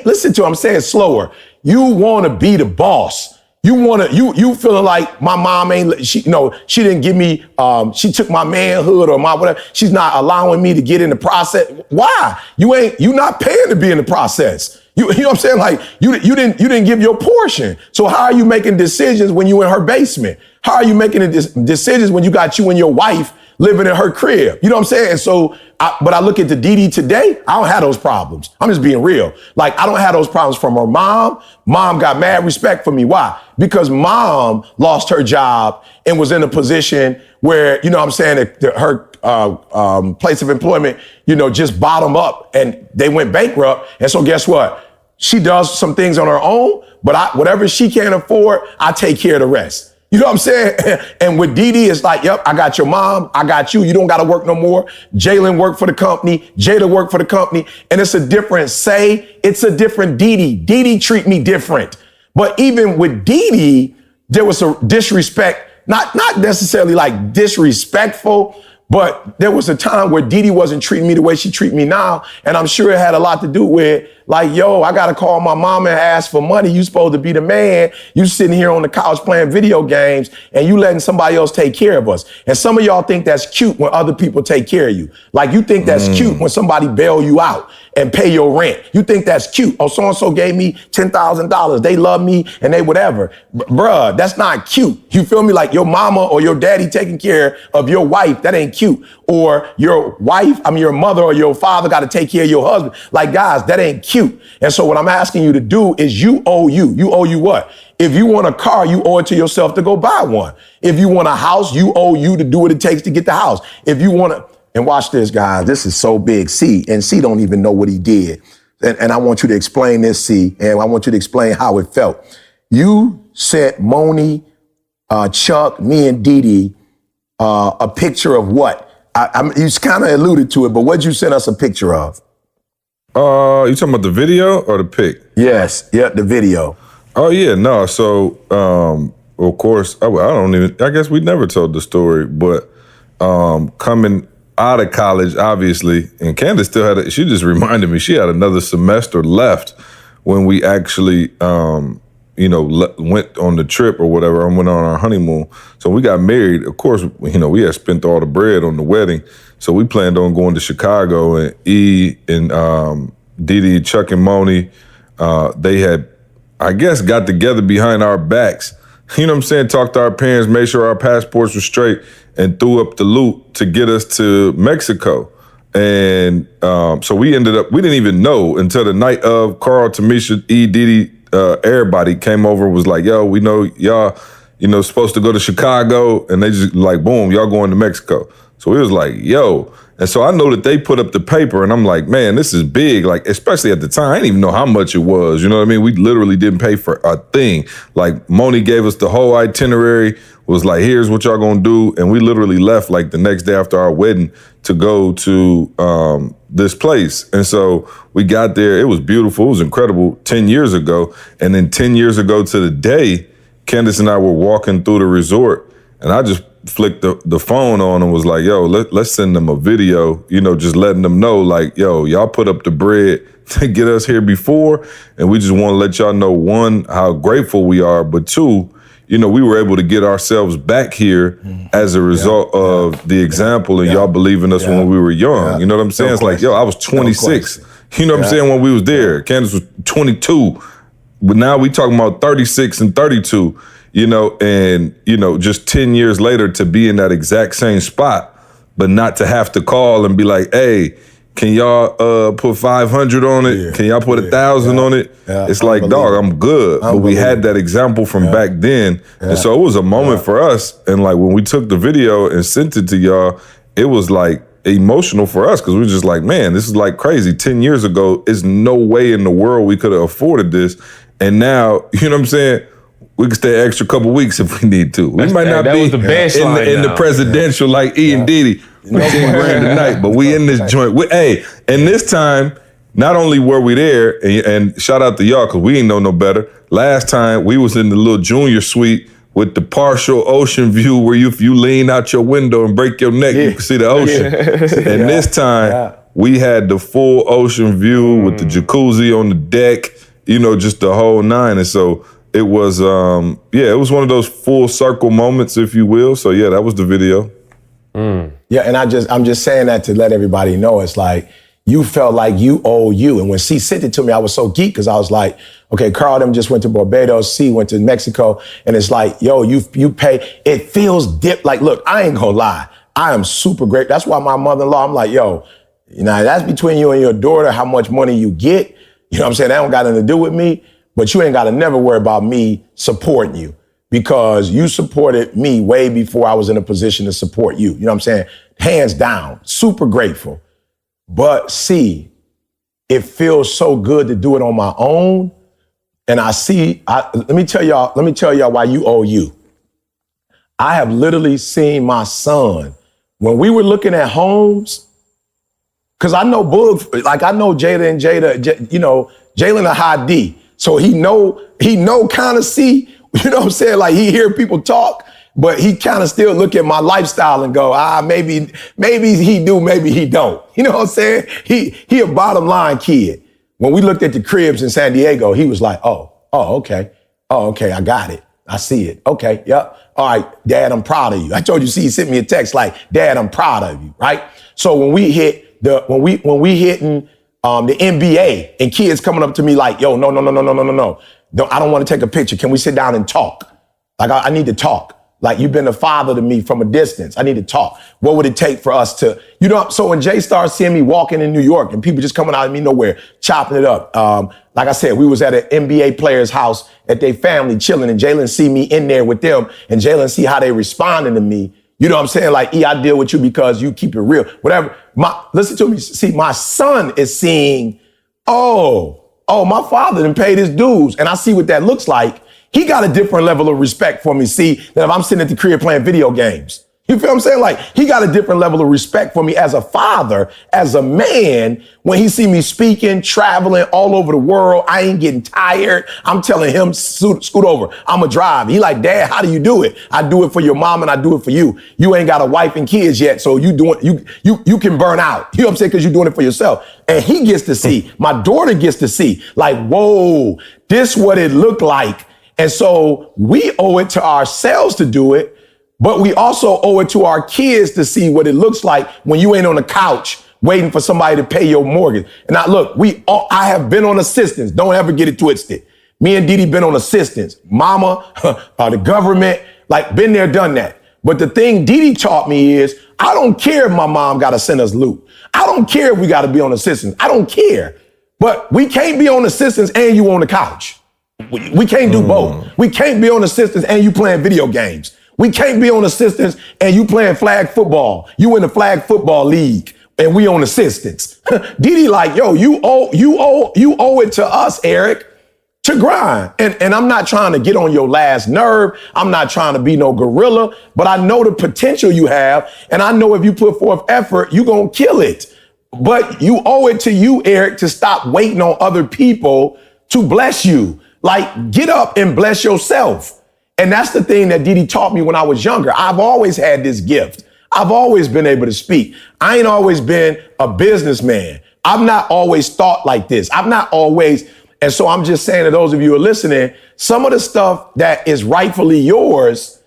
listen to, I'm saying slower. You want to be the boss. You feeling like my mom she didn't give me, she took my manhood or my whatever. She's not allowing me to get in the process. Why? You not paying to be in the process. You know what I'm saying? Like you didn't give your portion. So how are you making decisions when you in her basement? How are you making decisions when you got you and your wife living in her crib? You know what I'm saying? So, but I look at the Didi today, I don't have those problems. I'm just being real. Like I don't have those problems from her mom. Mom got mad respect for me. Why? Because mom lost her job and was in a position where, you know what I'm saying, her place of employment, just bottomed up and they went bankrupt. And so guess what? She does some things on her own, but whatever she can't afford, I take care of the rest. You know what I'm saying? And with Didi, it's like, yep, I got your mom. I got you. You don't got to work no more. Jalen worked for the company. Jada worked for the company. And it's a different it's a different Didi. Didi treat me different. But even with Didi, there was a disrespect, not necessarily like disrespectful, but there was a time where Didi wasn't treating me the way she treat me now. And I'm sure it had a lot to do with like, yo, I got to call my mom and ask for money. You supposed to be the man. You sitting here on the couch playing video games and you letting somebody else take care of us. And some of y'all think that's cute when other people take care of you. Like you think that's cute when somebody bail you out and pay your rent. You think that's cute. Oh, so-and-so gave me $10,000. They love me and they whatever. Bruh, that's not cute. You feel me? Like your mama or your daddy taking care of your wife, that ain't cute. Or your mother or your father got to take care of your husband. Like guys, that ain't cute. And so what I'm asking you to do is you owe you what? If you want a car, you owe it to yourself to go buy one. If you want a house, you owe you to do what it takes to get the house. If you want to, and watch this, guys, this is so big. C don't even know what he did. And I want you to explain this, C, and I want you to explain how it felt. You sent Moni, Chuck, me and Didi a picture of what? You kind of alluded to it, but what'd you send us a picture of? You talking about the video or the pic? Yes, yeah, the video. Oh yeah, no. So, of course, I guess we never told the story, but coming out of college, obviously, and Candace still she just reminded me, she had another semester left when we actually, went on the trip or whatever, and went on our honeymoon. So we got married. Of course, we had spent all the bread on the wedding. So we planned on going to Chicago, and E and Didi, Chuck and Moni, they had, I guess, got together behind our backs. You know what I'm saying? Talked to our parents, made sure our passports were straight, and threw up the loot to get us to Mexico. And so we didn't even know until the night of. Carl, Tamisha, E, Didi, everybody came over, was like, yo, we know y'all, supposed to go to Chicago. And they just like, boom, y'all going to Mexico. So we was like, yo, And so I know that they put up the paper and I'm like, man, this is big. Like, especially at the time, I didn't even know how much it was. You know what I mean? We literally didn't pay for a thing. Like, Moni gave us the whole itinerary, was like, here's what y'all gonna do. And we literally left like the next day after our wedding to go to this place. And so we got there. It was beautiful. It was incredible 10 years ago. And then 10 years ago to the day, Candace and I were walking through the resort and I just flicked the phone on and was like, yo, let's send them a video, you know, just letting them know, like, yo, y'all put up the bread to get us here before. And we just want to let y'all know, one, how grateful we are, but two, you know, we were able to get ourselves back here as a result of the example and y'all believing us when we were young. You know what I'm saying? It's like, yo, I was 26. You know what I'm saying? When we was there, Candace was 22, but now we talking about 36 and 32. You know, and, you know, just 10 years later to be in that exact same spot, but not to have to call and be like, hey, can y'all put 500 on it? Can y'all put 1,000 on it? It's like, dog, I'm good. But we had that example from back then. And so it was a moment for us. And like when we took the video and sent it to y'all, it was like emotional for us because we were just like, man, this is like crazy. 10 years ago, there's no way in the world we could have afforded this. And now, you know what I'm saying? We can stay an extra couple weeks if we need to. We might not be was the best in the presidential like E and Diddy for 10 grand tonight, but we in this joint. And this time, not only were we there, and shout out to y'all because we ain't know no better. Last time we was in the little junior suite with the partial ocean view where if you lean out your window and break your neck, you can see the ocean. And this time we had the full ocean view with the jacuzzi on the deck, you know, just the whole nine. And so it was, it was one of those full circle moments, if you will. So yeah, that was the video. Yeah, and I'm just saying that to let everybody know. It's like you felt like you owe you. And when C sent it to me, I was so geeked because I was like, okay, Carl them just went to Barbados, C went to Mexico, and it's like, yo, you pay. It feels like, look, I ain't gonna lie, I am super great. That's why my mother-in-law, I'm like, yo, you know, that's between you and your daughter, how much money you get. You know what I'm saying? That don't got nothing to do with me. But you ain't got to never worry about me supporting you because you supported me way before I was in a position to support you. You know what I'm saying? Hands down, super grateful. But see, it feels so good to do it on my own. And let me tell y'all why you owe you. I have literally seen my son, when we were looking at homes, because I know Boog, like I know Jada, you know, Jalen a high D. So he know kind of see, you know what I'm saying? Like he hear people talk, but he kind of still look at my lifestyle and go, maybe he do, maybe he don't. You know what I'm saying? He a bottom line kid. When we looked at the cribs in San Diego, he was like, okay, I got it. I see it. Okay, yep. All right, Dad, I'm proud of you. I told you, he sent me a text like, Dad, I'm proud of you, right? So when we hitting the NBA and kids coming up to me like, yo, no. I don't want to take a picture. Can we sit down and talk? Like, I need to talk. Like, you've been a father to me from a distance. I need to talk. What would it take for us to, you know, so when Jay started seeing me walking in New York and people just coming out of me nowhere, chopping it up. Like I said, we was at an NBA player's house at their family chilling and Jalen see me in there with them and Jalen see how they responding to me. You know what I'm saying? Like, I deal with you because you keep it real. Whatever. Listen to me. See, my son is seeing, my father done paid his dues. And I see what that looks like. He got a different level of respect for me, see, than if I'm sitting at the crib playing video games. You feel what I'm saying? Like, he got a different level of respect for me as a father, as a man, when he see me speaking, traveling all over the world. I ain't getting tired. I'm telling him, scoot over. I'm a drive. He like, Dad, how do you do it? I do it for your mom and I do it for you. You ain't got a wife and kids yet, so you can burn out. You know what I'm saying? Because you're doing it for yourself. And he gets to see, my daughter gets to see, like, whoa, this what it looked like. And so we owe it to ourselves to do it. But we also owe it to our kids to see what it looks like when you ain't on the couch waiting for somebody to pay your mortgage. And now, look, I have been on assistance. Don't ever get it twisted. Me and Didi been on assistance. Mama, the government, like been there, done that. But the thing Didi taught me is I don't care if my mom got to send us loot. I don't care if we got to be on assistance. I don't care. But we can't be on assistance and you on the couch. We can't do both. We can't be on assistance and you playing video games. We can't be on assistance and you playing flag football. You in the flag football league. and we on assistance. Didi like, yo, you owe it to us, Eric, to grind. And I'm not trying to get on your last nerve. I'm not trying to be no gorilla, but I know the potential you have. And I know if you put forth effort, you're going to kill it. But you owe it to you, Eric, to stop waiting on other people to bless you. Like, get up and bless yourself. And that's the thing that Didi taught me when I was younger. I've always had this gift. I've always been able to speak. I ain't always been a businessman. I've not always thought like this. I've not always. And so I'm just saying to those of you who are listening, some of the stuff that is rightfully yours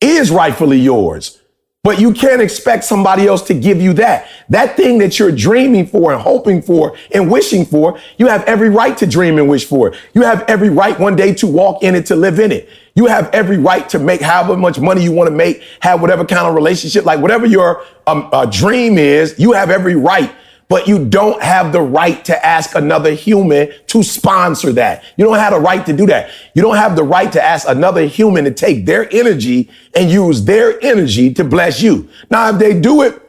is rightfully yours. But you can't expect somebody else to give you that. That thing that you're dreaming for and hoping for and wishing for, you have every right to dream and wish for it. You have every right one day to walk in it, to live in it. You have every right to make however much money you want to make, have whatever kind of relationship, like whatever your dream is, you have every right. But you don't have the right to ask another human to sponsor that. You don't have the right to do that. You don't have the right to ask another human to take their energy and use their energy to bless you. Now, if they do it,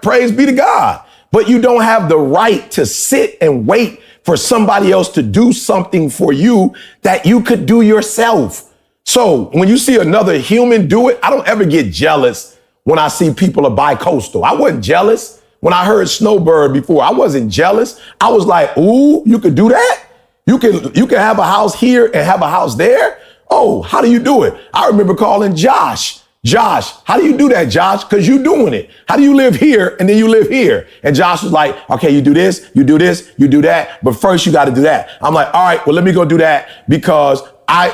praise be to God. But you don't have the right to sit and wait for somebody else to do something for you that you could do yourself. So when you see another human do it, I don't ever get jealous when I see people are bi-coastal. I wasn't jealous. When I heard Snowbird before, I wasn't jealous. I was like, ooh, you could do that? You can have a house here and have a house there? Oh, how do you do it? I remember calling Josh. Josh, how do you do that, Josh? Because you doing it. How do you live here and then you live here? And Josh was like, okay, you do this, you do this, you do that. But first you got to do that. I'm like, all right, well, let me go do that because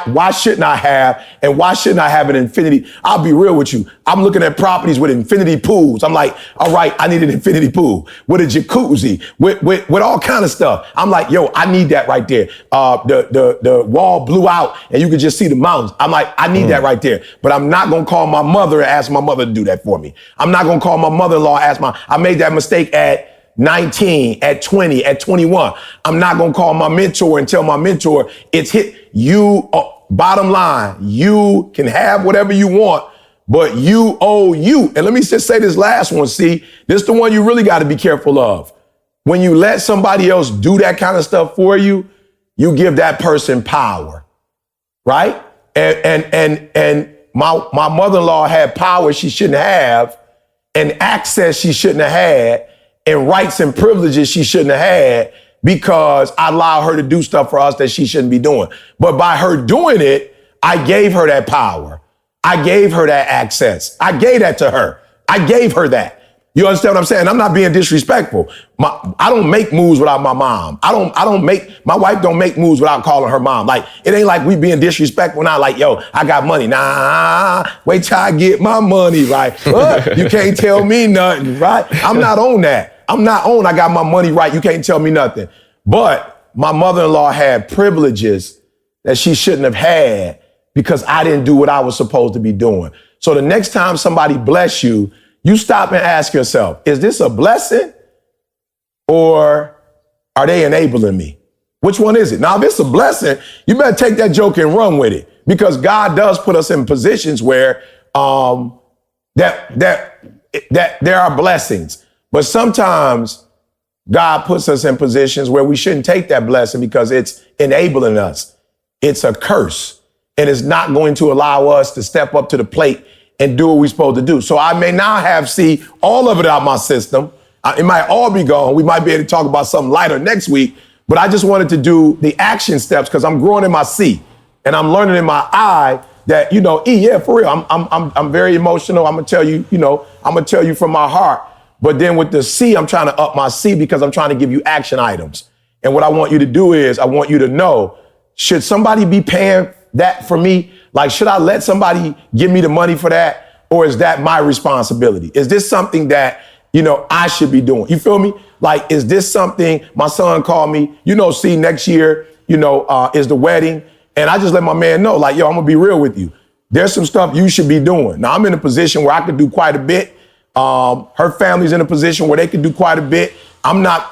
why shouldn't I have, and why shouldn't I have an infinity? I'll be real with you. I'm looking at properties with infinity pools. I'm like, all right, I need an infinity pool with a jacuzzi, with all kind of stuff. I'm like, yo, I need that right there. The wall blew out and you could just see the mountains. I'm like, I need that right there. But I'm not going to call my mother and ask my mother to do that for me. I'm not going to call my mother-in-law and ask I made that mistake at 19, at 20, at 21. I'm not going to call my mentor and tell my mentor it's hit you. Bottom line, you can have whatever you want, but you owe you. And let me just say this last one. See, this is the one you really got to be careful of. When you let somebody else do that kind of stuff for you, you give that person power, right? And my mother-in-law had power she shouldn't have, and access she shouldn't have had, and rights and privileges she shouldn't have had because I allowed her to do stuff for us that she shouldn't be doing. But by her doing it, I gave her that power. I gave her that access. I gave that to her. I gave her that. You understand what I'm saying? I'm not being disrespectful. I don't make moves without my mom. My wife don't make moves without calling her mom. Like, it ain't like we being disrespectful now, like, yo, I got money. Nah, wait till I get my money, right? You can't tell me nothing, right? I'm not on that. I got my money right. You can't tell me nothing. But my mother-in-law had privileges that she shouldn't have had because I didn't do what I was supposed to be doing. So the next time somebody bless you, you stop and ask yourself, is this a blessing or are they enabling me? Which one is it? Now, if it's a blessing, you better take that joke and run with it because God does put us in positions where that there are blessings. But sometimes God puts us in positions where we shouldn't take that blessing because it's enabling us. It's a curse and it's not going to allow us to step up to the plate and do what we're supposed to do. So I may now have, all of it out my system. It might all be gone. We might be able to talk about something lighter next week, but I just wanted to do the action steps because I'm growing in my C and I'm learning in my I that, yeah, for real. I'm very emotional. I'm gonna tell you from my heart. But then with the C, I'm trying to up my C because I'm trying to give you action items. And what I want you to do is I want you to know, should somebody be paying that for me? Like, should I let somebody give me the money for that? Or is that my responsibility? Is this something that, I should be doing? You feel me? Like, is this something my son called me, see, next year, is the wedding. And I just let my man know, like, yo, I'm gonna be real with you. There's some stuff you should be doing. Now I'm in a position where I could do quite a bit. Her family's in a position where they could do quite a bit. I'm not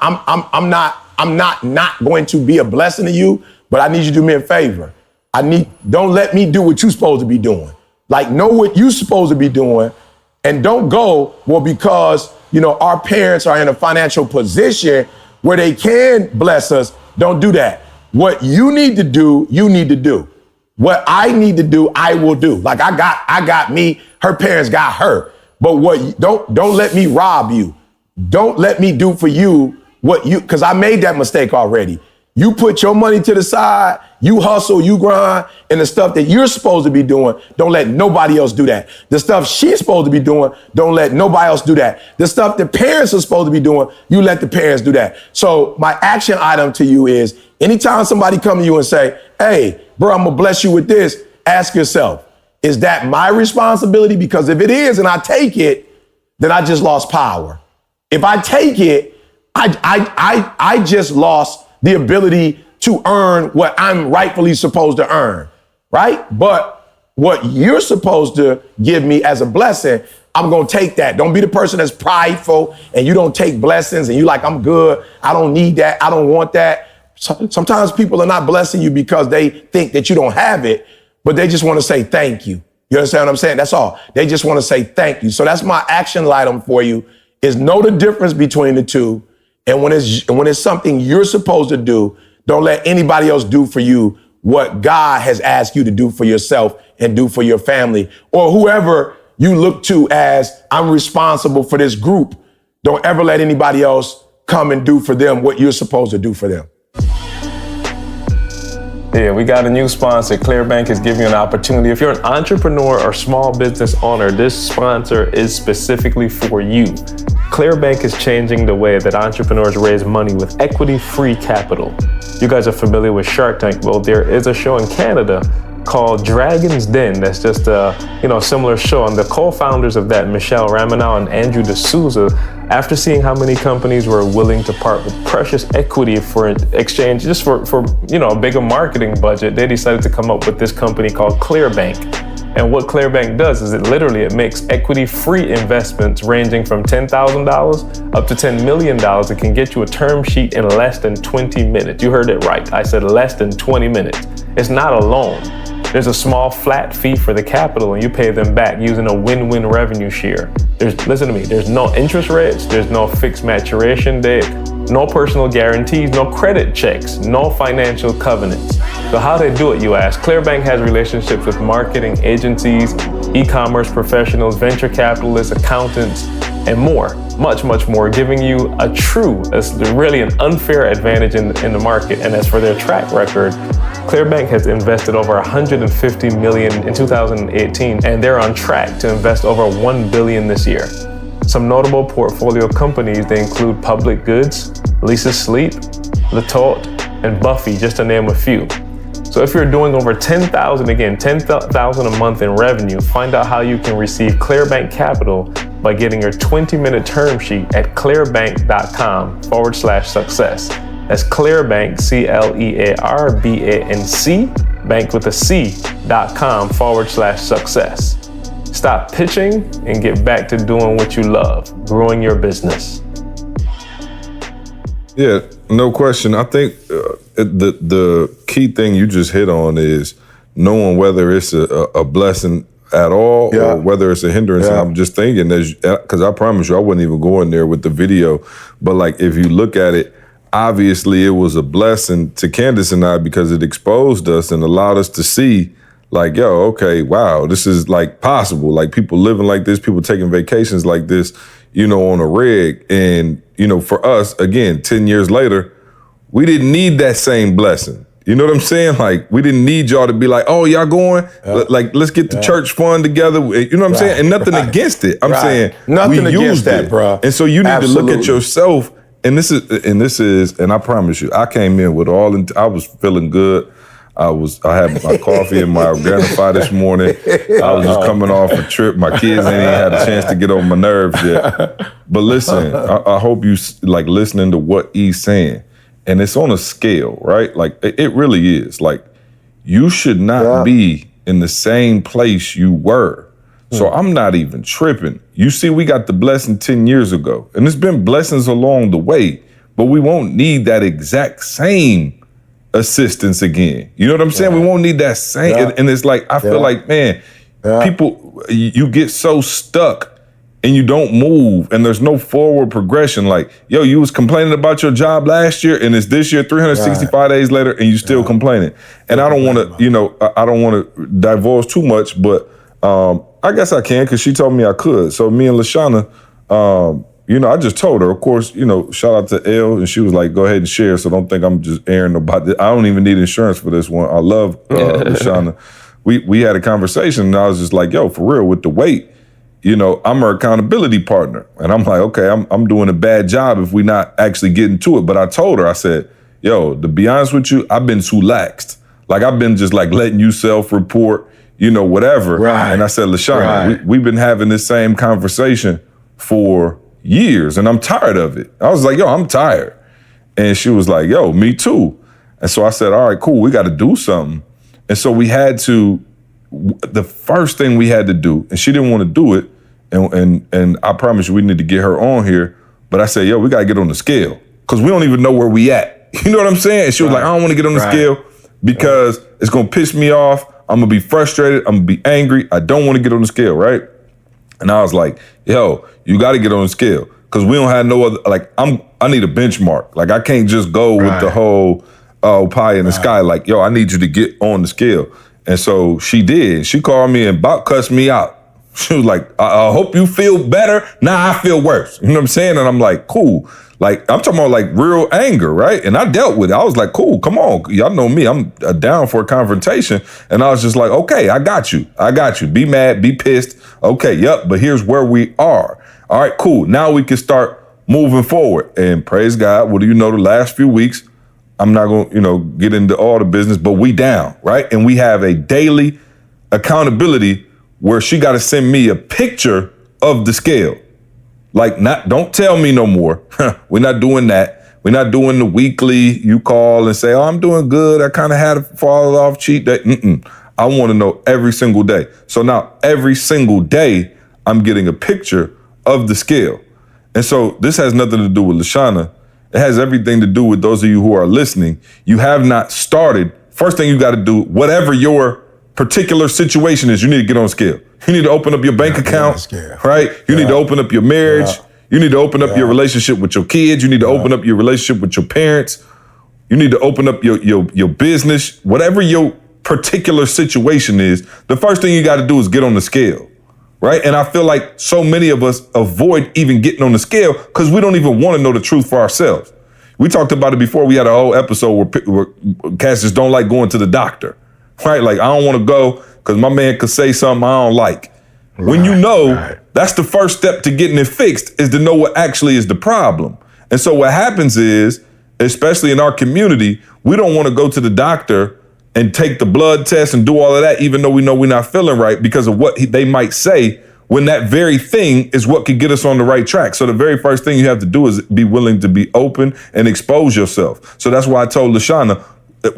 going to be a blessing to you, but I need you to do me a favor. Don't let me do what you're supposed to be doing. Like, know what you're supposed to be doing and don't go, well, because, our parents are in a financial position where they can bless us, don't do that. What you need to do, you need to do. What I need to do, I will do. Like I got me, her parents got her. But don't let me rob you. Don't let me do for you because I made that mistake already. You put your money to the side, you hustle, you grind, and the stuff that you're supposed to be doing, don't let nobody else do that. The stuff she's supposed to be doing, don't let nobody else do that. The stuff the parents are supposed to be doing, you let the parents do that. So my action item to you is, anytime somebody come to you and say, hey, bro, I'm gonna bless you with this, ask yourself, is that my responsibility? Because if it is and I take it, then I just lost power. If I take it, I just lost the ability to earn what I'm rightfully supposed to earn, right? But what you're supposed to give me as a blessing, I'm gonna take that. Don't be the person that's prideful and you don't take blessings and you like, I'm good, I don't need that, I don't want that. Sometimes people are not blessing you because they think that you don't have it, but they just wanna say thank you. You understand what I'm saying? That's all. They just wanna say thank you. So that's my action item for you, is know the difference between the two. And when it's something you're supposed to do, don't let anybody else do for you what God has asked you to do for yourself and do for your family, or whoever you look to as, I'm responsible for this group. Don't ever let anybody else come and do for them what you're supposed to do for them. Yeah, we got a new sponsor. Clearbank is giving you an opportunity. If you're an entrepreneur or small business owner, this sponsor is specifically for you. Clearbank is changing the way that entrepreneurs raise money with equity-free capital. You guys are familiar with Shark Tank. Well, there is a show in Canada called Dragon's Den. That's just a similar show. And the co-founders of that, Michelle Ramanow and Andrew D'Souza, after seeing how many companies were willing to part with precious equity for exchange, just for a bigger marketing budget, they decided to come up with this company called Clearbank. And what Clearbank does is it makes equity-free investments ranging from $10,000 up to $10 million. It can get you a term sheet in less than 20 minutes. You heard it right. I said less than 20 minutes. It's not a loan. There's a small flat fee for the capital and you pay them back using a win-win revenue share. Listen to me, there's no interest rates, there's no fixed maturation date, no personal guarantees, no credit checks, no financial covenants. So how they do it, you ask? Clearbank has relationships with marketing agencies, e-commerce professionals, venture capitalists, accountants, and more, much, much more, giving you really an unfair advantage in the market. And as for their track record, Clearbank has invested over $150 million in 2018, and they're on track to invest over $1 billion this year. Some notable portfolio companies, they include Public Goods, Lisa Sleep, Latote, and Buffy, just to name a few. So if you're doing over $10,000 a month in revenue, find out how you can receive Clearbank Capital by getting your 20-minute term sheet at clearbank.com/success. That's Clearbank, CLEARBANC, bank with a C.com/success. Stop pitching and get back to doing what you love, growing your business. Yeah, no question. I think the key thing you just hit on is knowing whether it's a blessing at all or whether it's a hindrance. And I'm just thinking, because I promise you, I wouldn't even go in there with the video. But like, if you look at it, obviously it was a blessing to Candace and I because it exposed us and allowed us to see like, okay, wow, this is like possible. Like people living like this, people taking vacations like this, on a rig. And, for us, again, 10 years later, we didn't need that same blessing. You know what I'm saying? Like, we didn't need y'all to be like, oh, y'all going? Like, let's get the church fund together. You know what I'm saying? And nothing against it. I'm saying nothing we against used that, bro. And so you need to look at yourself. And this is, and I promise you, I came in with I was feeling good. I had my coffee and my Organifi this morning. I was just coming off a trip. My kids ain't even had a chance to get on my nerves yet. But listen, I hope you like listening to what he's saying. And it's on a scale, right? Like it really is. Like you should not be in the same place you were. So I'm not even tripping. You see, we got the blessing 10 years ago. And there's been blessings along the way, but we won't need that exact same assistance again. You know what I'm saying? We won't need that same. And it's like, I feel like, man, people, you get so stuck and you don't move and there's no forward progression. Like, yo, you was complaining about your job last year and it's this year 365 days later and you still complaining. And I don't want to, I don't want to divulge too much, but I guess I can because she told me I could. So me and LaShawna, I just told her, of course, shout out to Elle, and she was like, go ahead and share, so don't think I'm just airing about this. I don't even need insurance for this one. I love LaShawna. We had a conversation, and I was just like, yo, for real, with the weight, I'm her accountability partner. And I'm like, okay, I'm doing a bad job if we not actually getting to it. But I told her, I said, yo, to be honest with you, I've been too laxed. Like, I've been just like letting you self-report, whatever. Right. And I said, LaShawna, we've been having this same conversation for years, and I'm tired of it. I was like, yo, I'm tired. And she was like, yo, me too. And so I said, all right, cool, we got to do something. And so we had to, the first thing we had to do, and she didn't want to do it, and I promise you we need to get her on here, but I said, yo, we got to get on the scale, because we don't even know where we at. You know what I'm saying? And she was like, I don't want to get on the scale because it's going to piss me off. I'm going to be frustrated. I'm going to be angry. I don't want to get on the scale, right? And I was like, yo, you got to get on the scale, because we don't have no other, like, I need a benchmark. Like, I can't just go with the whole pie in the sky. Like, yo, I need you to get on the scale. And so she did. She called me and about cussed me out. She was like, I hope you feel better. Nah, I feel worse. You know what I'm saying? And I'm like, cool. Like, I'm talking about like real anger, right? And I dealt with it. I was like, cool, come on. Y'all know me. I'm down for a confrontation. And I was just like, okay, I got you. Be mad, be pissed. Okay, yep, but here's where we are. All right, cool. Now we can start moving forward. And praise God, what do you know, the last few weeks, I'm not going to, get into all the business, but we down, right? And we have a daily accountability where she got to send me a picture of the scale. Like, don't tell me no more. We're not doing that. We're not doing the weekly, you call and say, oh, I'm doing good. I kind of had a fall off cheat day. I want to know every single day. So now every single day, I'm getting a picture of the scale. And so this has nothing to do with LaShawna. It has everything to do with those of you who are listening. You have not started. First thing you got to do, whatever your particular situation is, you need to get on scale. You need to open up your bank account, right? You need to open up your marriage. You need to open up your relationship with your kids. You need to open up your relationship with your parents. You need to open up your business. Whatever your particular situation is, the first thing you got to do is get on the scale, right? And I feel like so many of us avoid even getting on the scale because we don't even want to know the truth for ourselves. We talked about it before. We had a whole episode where cats just don't like going to the doctor, right? Like, I don't want to go because my man could say something I don't like. When you know, that's the first step to getting it fixed, is to know what actually is the problem. And so what happens is, especially in our community, we don't want to go to the doctor and take the blood test and do all of that, even though we know we're not feeling right because of what they might say, when that very thing is what could get us on the right track. So the very first thing you have to do is be willing to be open and expose yourself. So that's why I told LaShawna,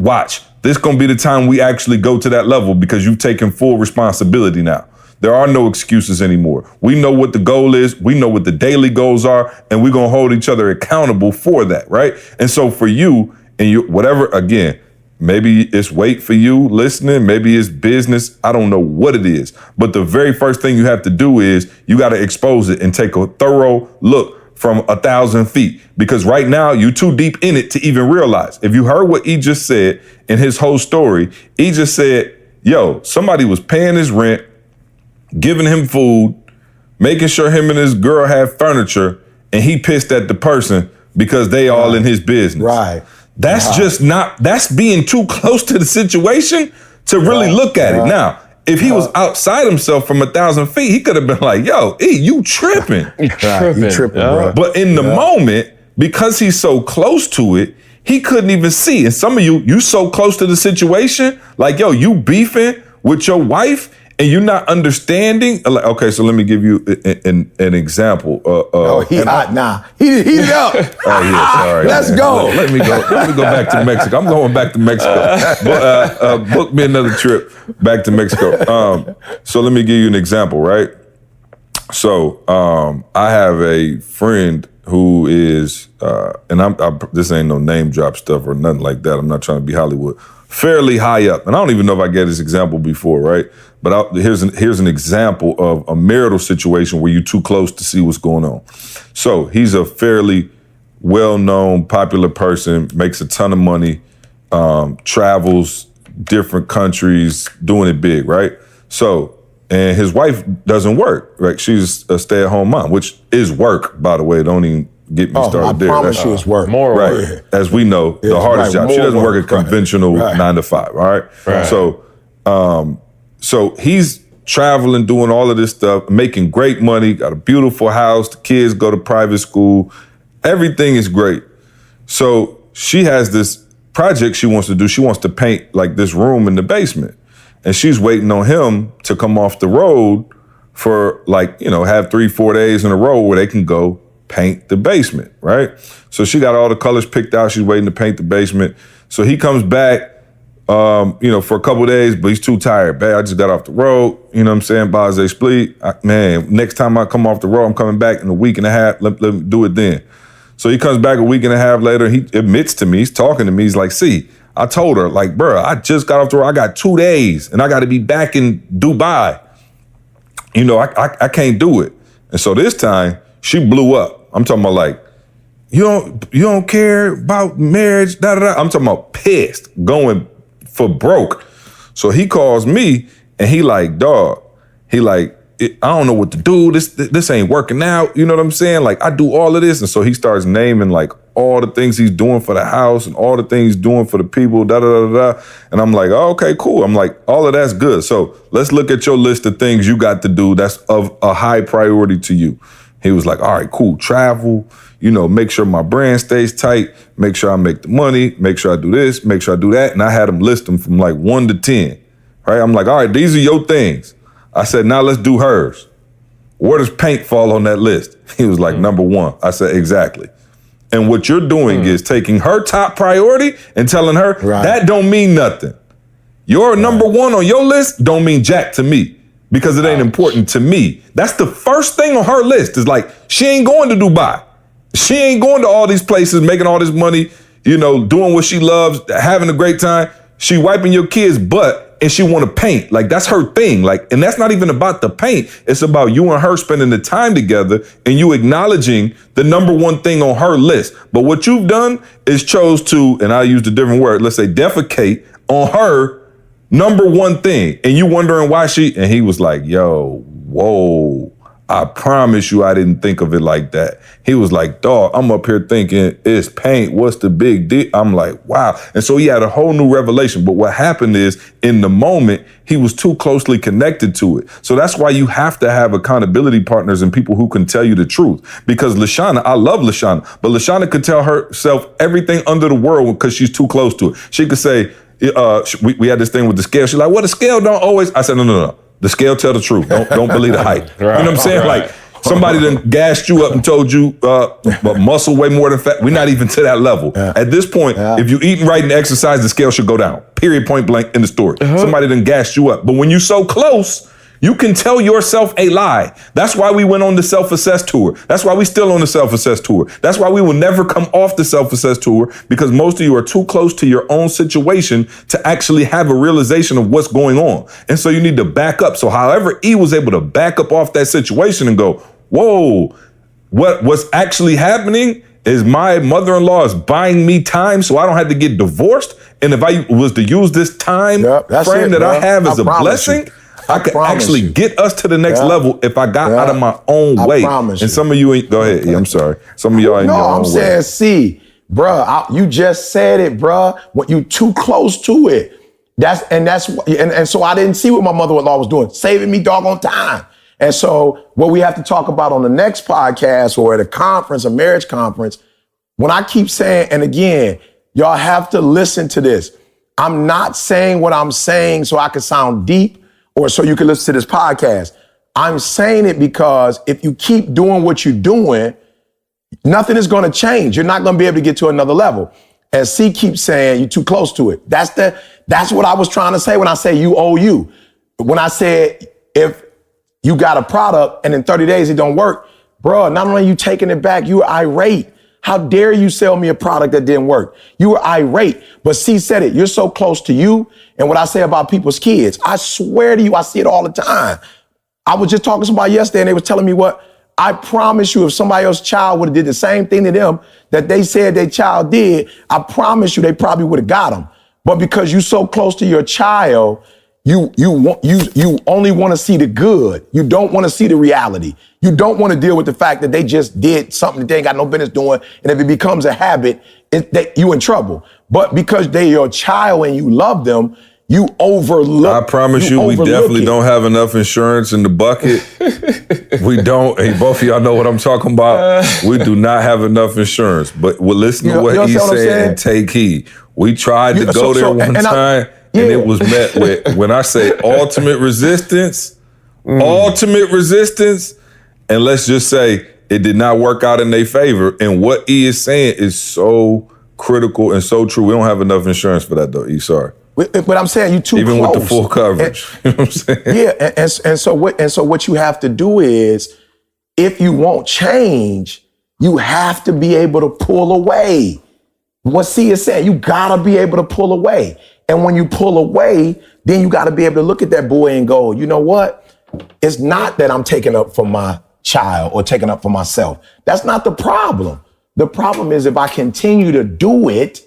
watch, this is going to be the time we actually go to that level, because you've taken full responsibility now. There are no excuses anymore. We know what the goal is. We know what the daily goals are, and we're going to hold each other accountable for that, right? And so for you and you, whatever, again, maybe it's weight for you listening, maybe it's business, I don't know what it is. But the very first thing you have to do is you got to expose it and take a thorough look from 1,000 feet. Because right now you're too deep in it to even realize. If you heard what he just said in his whole story, he just said, yo, somebody was paying his rent, giving him food, making sure him and his girl have furniture, and he pissed at the person because they all in his business. Right. That's just not, that's being too close to the situation to really look at it. Now, if he was outside himself from 1,000 feet, he could have been like, yo, E, you tripping. You tripping, bro. But in the moment, because he's so close to it, he couldn't even see. And some of you so close to the situation, like, yo, you beefing with your wife and you're not understanding. Like, okay, so let me give you an example. He hot now. Heat it up. Oh yeah, sorry. Let's go. Let me go back to Mexico. I'm going back to Mexico. Book me another trip back to Mexico. So let me give you an example, right? So I have a friend who is, this ain't no name drop stuff or nothing like that. I'm not trying to be Hollywood. Fairly high up, and I don't even know if I gave this example before, right? But here's an example of a marital situation where you're too close to see what's going on. So he's a fairly well-known, popular person, makes a ton of money, travels different countries, doing it big, right? So, and his wife doesn't work, right? She's a stay-at-home mom, which is work, by the way. Don't even get me started there. I promise you it's work. More right. work. As we know, the hardest job. She doesn't work a conventional 9 to 5, all right? So, so he's traveling, doing all of this stuff, making great money, got a beautiful house, the kids go to private school, everything is great. So she has this project she wants to do. She wants to paint like this room in the basement. And she's waiting on him to come off the road for like, have 3-4 days in a row where they can go paint the basement, right? So she got all the colors picked out. She's waiting to paint the basement. So he comes back, for a couple of days, but he's too tired. I just got off the road, you know what I'm saying? Base split. Man, next time I come off the road, I'm coming back in a week and a half. Let me do it then. So he comes back a week and a half later. He admits to me, he's talking to me. He's like, see, I told her, like, bro, I just got off the road. I got 2 days and I got to be back in Dubai. I can't do it. And so this time she blew up. I'm talking about like, you don't care about marriage, da da da. I'm talking about pissed, going for broke. So he calls me and he like, dog, I don't know what to do. This ain't working out. You know what I'm saying? Like, I do all of this. And so he starts naming like all the things he's doing for the house and all the things he's doing for the people, da da da da. And I'm like, oh, okay, cool. I'm like, all of that's good. So let's look at your list of things you got to do that's of a high priority to you. He was like, all right, cool. Travel, make sure my brand stays tight, make sure I make the money, make sure I do this, make sure I do that. And I had him list them from like 1 to 10, right? I'm like, all right, these are your things. I said, now let's do hers. Where does paint fall on that list? He was like, number 1. I said, exactly. And what you're doing is taking her top priority and telling her, that don't mean nothing. Your number 1 on your list don't mean jack to me because it ain't important to me. That's the first thing on her list is like, she ain't going to Dubai. She ain't going to all these places, making all this money, doing what she loves, having a great time. She wiping your kid's butt and she want to paint. Like, that's her thing. Like, and that's not even about the paint. It's about you and her spending the time together and you acknowledging the number 1 thing on her list. But what you've done is chose to, and I used a different word, let's say defecate on her number 1 thing. And you wondering why and he was like, yo, whoa. I promise you I didn't think of it like that. He was like, dog, I'm up here thinking it's paint. What's the big deal? I'm like, wow. And so he had a whole new revelation. But what happened is in the moment, he was too closely connected to it. So that's why you have to have accountability partners and people who can tell you the truth. Because LaShawna, I love LaShawna, but LaShawna could tell herself everything under the world because she's too close to it. She could say, we had this thing with the scale. She's like, well, the scale don't always. I said, no. The scale tell the truth. Don't believe the hype. You know what I'm saying? Like, somebody done gassed you up and told you muscle way more than fat. We're not even to that level. At this point, if you eating right and exercise, the scale should go down. Period, point blank in the story. Somebody done gassed you up. But when you so close, you can tell yourself a lie. That's why we went on the self-assess tour. That's why we still on the self-assess tour. That's why we will never come off the self-assess tour, because most of you are too close to your own situation to actually have a realization of what's going on. And so you need to back up. So however E was able to back up off that situation and go, whoa, what's actually happening is my mother-in-law is buying me time so I don't have to get divorced. And if I was to use this time frame that I have as a blessing, I could actually get us to the next level if I got out of my own way. And some of you ain't, go ahead, I'm sorry. Some of y'all ain't your own way. No, I'm saying, see, bruh, you just said it, bruh. When you too close to it. And so I didn't see what my mother-in-law was doing, saving me doggone time. And so what we have to talk about on the next podcast or at a conference, a marriage conference, when I keep saying, and again, y'all have to listen to this. I'm not saying what I'm saying so I can sound deep or so you can listen to this podcast. I'm saying it because if you keep doing what you're doing, nothing is going to change. You're not going to be able to get to another level. And C keeps saying you're too close to it. That's what I was trying to say when I say you owe you. When I said if you got a product and in 30 days it don't work, Bro, not only are you taking it back, you were irate. How dare you sell me a product that didn't work? You were irate. But C said it, you're so close to you. And what I say about people's kids, I swear to you, I see it all the time. I was just talking to somebody yesterday and they was telling me what, I promise you, if somebody else's child would have did the same thing to them that they said their child did, I promise you they probably would have got them. But because you're so close to your child, you only want to see the good. You don't want to see the reality. You don't want to deal with the fact that they just did something that they ain't got no business doing. And if it becomes a habit, you in trouble. But because they're your child and you love them, you overlook. I promise you, we definitely don't have enough insurance in the bucket. We don't. Hey, both of y'all know what I'm talking about. We do not have enough insurance. But we'll listen to what he's saying and take heed. We tried to go there one time, and it was met with, when I say ultimate resistance, and let's just say it did not work out in their favor. And what E is saying is so critical and so true. We don't have enough insurance for that, though, E. Sorry. But I'm saying you too close. Even with the full coverage. You know what I'm saying? Yeah, and so what you have to do is, if you won't change, you have to be able to pull away. What C is saying, you gotta be able to pull away. And when you pull away, then you gotta be able to look at that boy and go, you know what? It's not that I'm taking up for my child or taking up for myself. That's not the problem. The problem is if I continue to do it,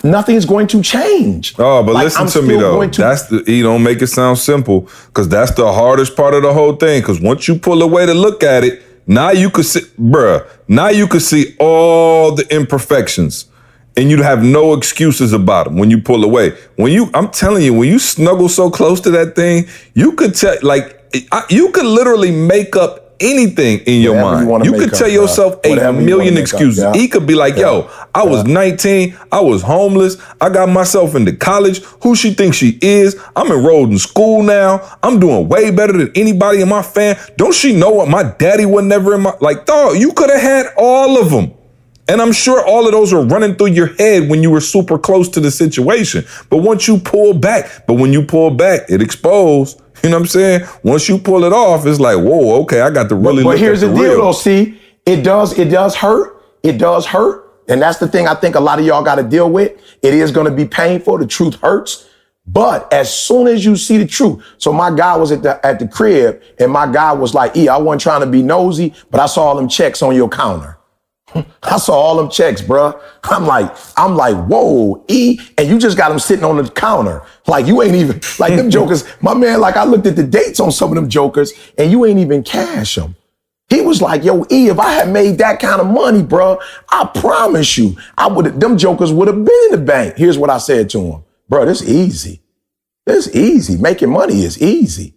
nothing's going to change. Oh, but listen to me though. That's you don't make it sound simple, because that's the hardest part of the whole thing. Because once you pull away to look at it, now you could see, now you could see all the imperfections, and you'd have no excuses about them when you pull away. I'm telling you, when you snuggle so close to that thing, you could tell, you could literally make up anything in your mind. You could tell yourself a million excuses. He could be like, yo, I was 19, I was homeless, I got myself into college. Who she thinks she is? I'm enrolled in school now. I'm doing way better than anybody in my family. Don't she know what my daddy was never in my, dog, you could have had all of them. And I'm sure all of those were running through your head when you were super close to the situation. But once you pull back, it exposed. You know what I'm saying? Once you pull it off, it's like, whoa, okay, I got to really look at the real. But here's the deal, though, see, it does hurt. It does hurt. And that's the thing I think a lot of y'all got to deal with. It is going to be painful. The truth hurts. But as soon as you see the truth, so my guy was at the crib, and my guy was like, I wasn't trying to be nosy, but I saw all them checks on your counter. I saw all them checks, bruh. I'm like, whoa, E, and you just got them sitting on the counter. Like, you ain't even, like, them jokers, my man, I looked at the dates on some of them jokers, and you ain't even cash them. He was like, yo, E, if I had made that kind of money, bruh, I promise you, them jokers would have been in the bank. Here's what I said to him. Bro, this easy. This easy. Making money is easy.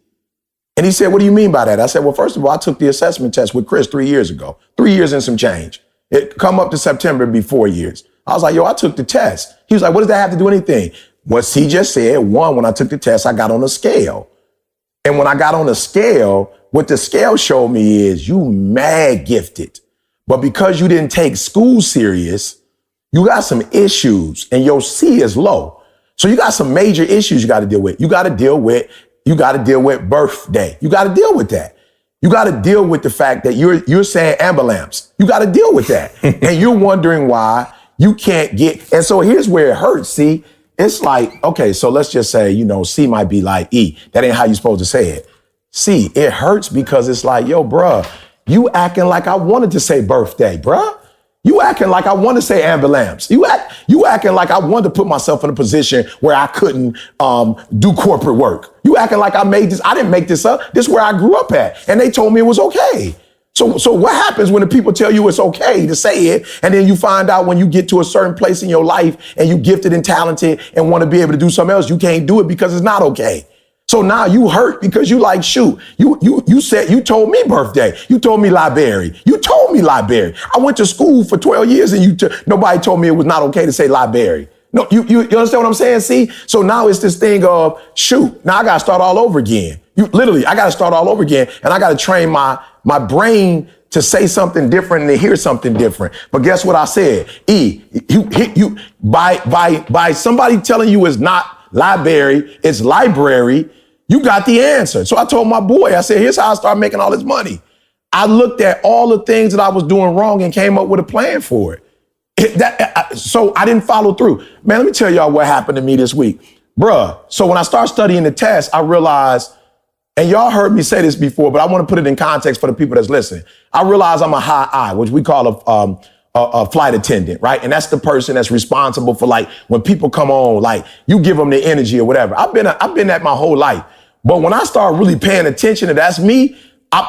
And he said, what do you mean by that? I said, well, first of all, I took the assessment test with Chris 3 years ago. 3 years and some change. It come up to September, it'd be 4 years. I was like, yo, I took the test. He was like, what does that have to do with anything? What C just said, one, when I took the test, I got on a scale. And when I got on a scale, what the scale showed me is you mad gifted. But because you didn't take school serious, you got some issues and your C is low. So you got some major issues you got to deal with. You got to deal with birthday. You got to deal with that. You got to deal with the fact that you're saying ambulance. You got to deal with that. And you're wondering why you can't get. And so here's where it hurts. See, it's like, okay, so let's just say, C might be like E. That ain't how you supposed to say it. C, it hurts because it's like, yo, bruh, you acting like I wanted to say birthday, bruh. You acting like I want to say ambulance. You acting like I wanted to put myself in a position where I couldn't do corporate work. You acting like I made this. I didn't make this up. This is where I grew up at. And they told me it was okay. So what happens when the people tell you it's okay to say it, and then you find out when you get to a certain place in your life and you gifted and talented and want to be able to do something else, you can't do it because it's not okay. So now you hurt because you like, shoot, you said, you told me birthday. You told me library. You told me library. I went to school for 12 years and nobody told me it was not okay to say library. No, you understand what I'm saying? See? So now it's this thing of, shoot, now I got to start all over again. I got to start all over again, and I got to train my brain to say something different and to hear something different. But guess what I said? E, by somebody telling you it's not library, it's library, you got the answer. So I told my boy, I said, here's how I start making all this money. I looked at all the things that I was doing wrong and came up with a plan for it. So I didn't follow through. Man, let me tell y'all what happened to me this week. Bruh, so when I started studying the test, I realized, and y'all heard me say this before, but I want to put it in context for the people that's listening. I realized I'm a high I, which we call a flight attendant, right? And that's the person that's responsible for, like, when people come on, like, you give them the energy or whatever. I've been that my whole life. But when I started really paying attention to that's me,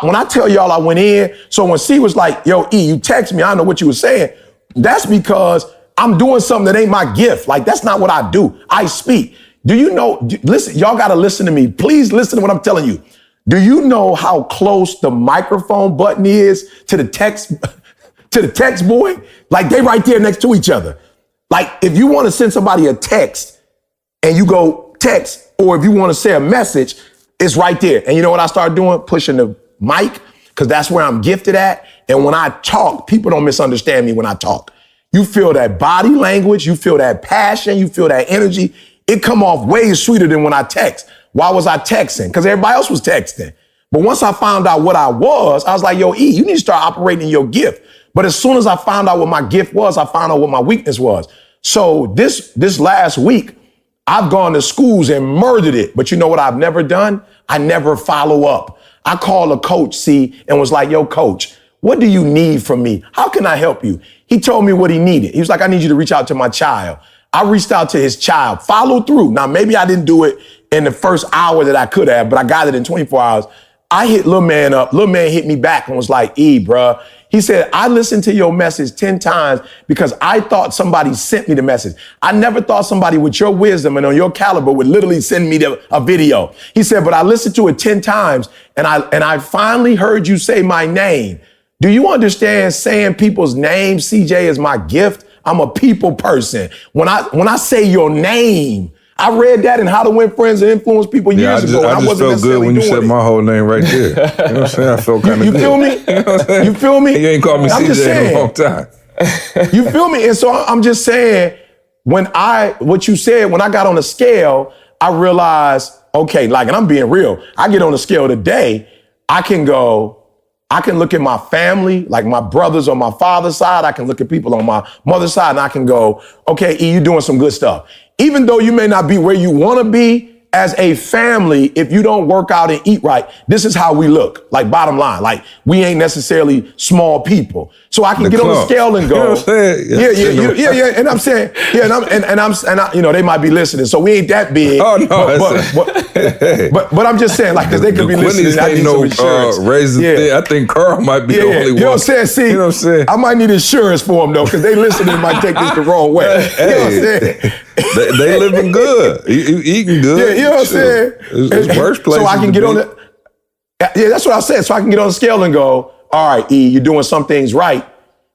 when I tell y'all I went in, so when C was like, yo, E, you text me, I don't know what you were saying. That's because I'm doing something that ain't my gift. Like, that's not what I do. I speak. Do you know, listen, y'all got to listen to me. Please listen to what I'm telling you. Do you know how close the microphone button is to the text boy? Like, they right there next to each other. Like, if you want to send somebody a text and you go text, or if you want to say a message, it's right there. And you know what I started doing? Pushing the mic, because that's where I'm gifted at. And when I talk, people don't misunderstand me when I talk. You feel that body language, you feel that passion, you feel that energy. It come off way sweeter than when I text. Why was I texting? Because everybody else was texting. But once I found out what I was like, yo, E, you need to start operating in your gift. But as soon as I found out what my gift was, I found out what my weakness was. So this last week, I've gone to schools and murdered it. But you know what I've never done? I never follow up. I called a coach, C, and was like, yo, coach, what do you need from me? How can I help you? He told me what he needed. He was like, I need you to reach out to my child. I reached out to his child, followed through. Now, maybe I didn't do it in the first hour that I could have, but I got it in 24 hours. I hit Lil Man up. Lil Man hit me back and was like, E, bruh. He said, I listened to your message 10 times because I thought somebody sent me the message. I never thought somebody with your wisdom and on your caliber would literally send me a video. He said, but I listened to it 10 times and I finally heard you say my name. Do you understand saying people's names, CJ, is my gift? I'm a people person. When I say your name, I read that in How to Win Friends and Influence People years ago. I just felt good when you said my whole name right there. You know what I'm saying? I felt kind of good. You feel me? You know what I'm saying? You feel me? You ain't called me CJ in a long time. You feel me? And so I'm just saying, what you said, when I got on the scale, I realized, okay, like, and I'm being real, I get on the scale today, I can look at my family, like my brothers on my father's side. I can look at people on my mother's side and I can go, okay, E, you're doing some good stuff. Even though you may not be where you want to be as a family, if you don't work out and eat right, this is how we look. Like, bottom line, like, we ain't necessarily small people. So I can get on the scale and go, you know what I'm saying? Yeah. And I'm saying, yeah, and they might be listening. So we ain't that big. Oh no, but I'm just saying, like, because they could be listening. I need some insurance. I think Carl might be the only one. You know what I'm saying? See, you know what I'm saying? I might need insurance for them though, because they listening might take this the wrong way. You know what I'm saying? They living good, eating good. Yeah, you know what I'm saying? It's worse places. So I can get on the. Yeah, that's what I said. So I can get on the scale and go, all right, E, you're doing some things right,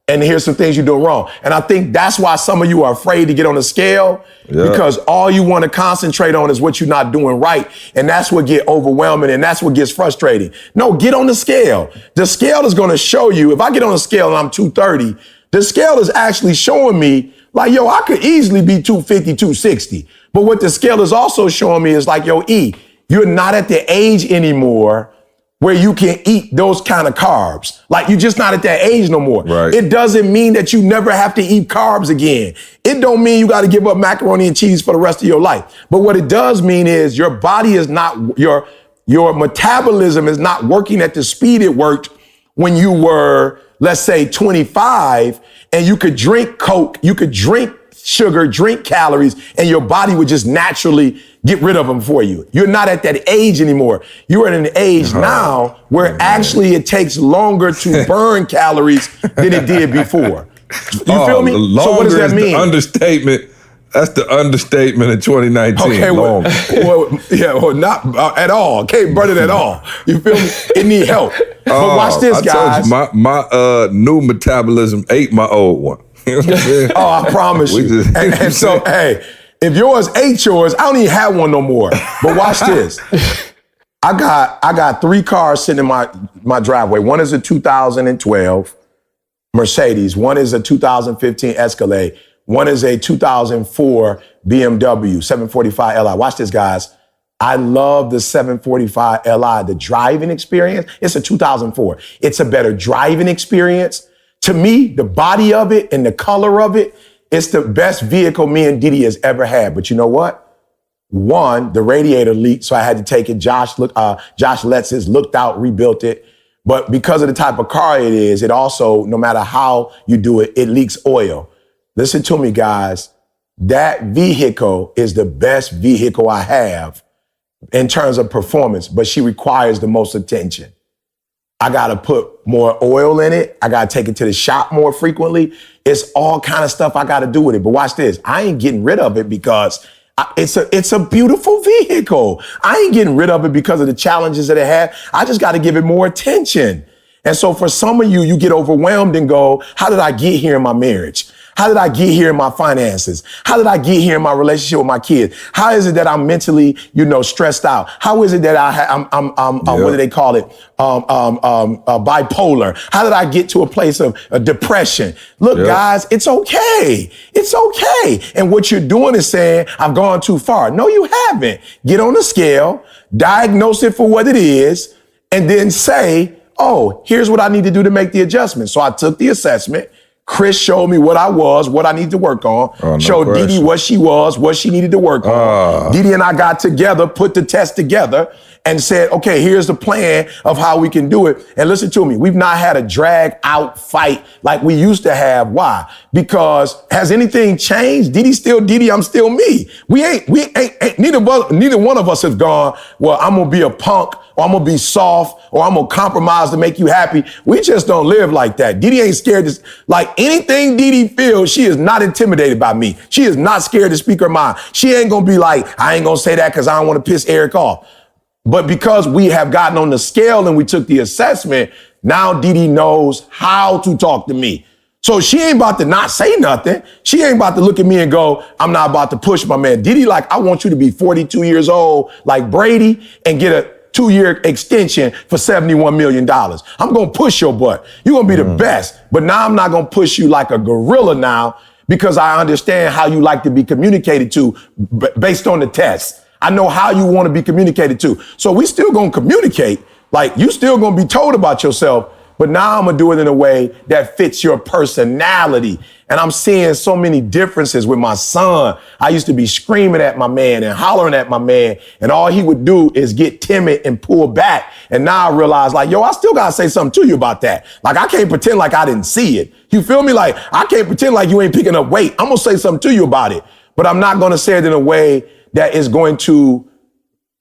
and here's some things you're doing wrong. And I think that's why some of you are afraid to get on the scale, because all you want to concentrate on is what you're not doing right. And that's what gets overwhelming, and that's what gets frustrating. No, get on the scale. The scale is going to show you, if I get on the scale and I'm 230, the scale is actually showing me, like, yo, I could easily be 250, 260. But what the scale is also showing me is like, yo, E, you're not at the age anymore where you can eat those kind of carbs. Like, you're just not at that age no more. Right. It doesn't mean that you never have to eat carbs again. It don't mean you got to give up macaroni and cheese for the rest of your life. But what it does mean is your body is not, your metabolism is not working at the speed it worked when you were, let's say, 25, and you could drink Coke, you could drink sugar, drink calories, and your body would just naturally get rid of them for you. You're not at that age anymore. You're at an age now where actually it takes longer to burn calories than it did before. You feel me? So what does that mean? Understatement. That's the understatement in 2019. Okay, well, not at all. Can't burn it at all. You feel me? It need help. But watch this, guys. I told you, my new metabolism ate my old one. You know what I'm saying? Oh, I promise you. And so, hey, if yours ate yours, I don't even have one no more. But watch this. I got 3 cars sitting in my driveway. One is a 2012 Mercedes. One is a 2015 Escalade. One is a 2004 BMW 745 Li. Watch this, guys. I love the 745 Li, the driving experience. It's a 2004. It's a better driving experience. To me, the body of it and the color of it, it's the best vehicle me and Didi has ever had. But you know what? One, the radiator leaked, so I had to take it. Josh Letzis looked out, rebuilt it. But because of the type of car it is, it also, no matter how you do it, it leaks oil. Listen to me, guys. That vehicle is the best vehicle I have in terms of performance, but she requires the most attention. I got to put more oil in it. I got to take it to the shop more frequently. It's all kind of stuff I got to do with it. But watch this. I ain't getting rid of it because it's a beautiful vehicle. I ain't getting rid of it because of the challenges that it had. I just got to give it more attention. And so for some of you, you get overwhelmed and go, how did I get here in my marriage? How did I get here in my finances? How did I get here in my relationship with my kids? How is it that I'm mentally, stressed out? How is it that I'm what do they call it? Bipolar. How did I get to a place of depression? Look, guys, it's okay. It's okay. And what you're doing is saying, I've gone too far. No, you haven't. Get on the scale, diagnose it for what it is, and then say, oh, here's what I need to do to make the adjustment. So I took the assessment. Chris showed me what I was, what I need to work on. Showed Didi what she was, what she needed to work on. Didi and I got together, put the test together, and said, okay, here's the plan of how we can do it. And listen to me, we've not had a drag out fight like we used to have. Why? Because has anything changed? Didi still Didi, I'm still me. We ain't neither one of us have gone, well, I'm gonna be a punk, or I'm gonna be soft, or I'm gonna compromise to make you happy. We just don't live like that. Didi ain't scared to, like anything Didi feels, she is not intimidated by me. She is not scared to speak her mind. She ain't gonna be like, I ain't gonna say that because I don't want to piss Eric off. But because we have gotten on the scale and we took the assessment, now Didi knows how to talk to me. So she ain't about to not say nothing. She ain't about to look at me and go, I'm not about to push my man. Didi, like, I want you to be 42 years old like Brady and get a 2-year extension for $71 million. I'm going to push your butt. You're going to be the best. But now I'm not going to push you like a gorilla now because I understand how you like to be communicated to based on the test. I know how you want to be communicated to. So we still going to communicate. Like, you still going to be told about yourself. But now I'm going to do it in a way that fits your personality. And I'm seeing so many differences with my son. I used to be screaming at my man and hollering at my man. And all he would do is get timid and pull back. And now I realize, like, yo, I still got to say something to you about that. Like, I can't pretend like I didn't see it. You feel me? Like, I can't pretend like you ain't picking up weight. I'm going to say something to you about it. But I'm not going to say it in a way that is going to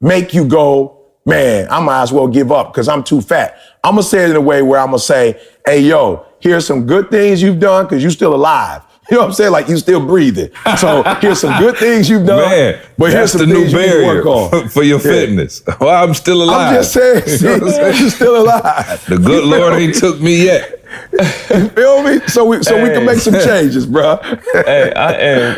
make you go, man, I might as well give up because I'm too fat. I'm going to say it in a way where I'm going to say, hey, yo, here's some good things you've done because you're still alive. You know what I'm saying? Like, you still breathing. So here's some good things you've done. Man, but here's some the new things barrier you need to work on. for your fitness. Well, I'm still alive. I'm just saying, you're still alive. The good Lord ain't took me yet. You feel me? So we can make some changes, bro. Hey,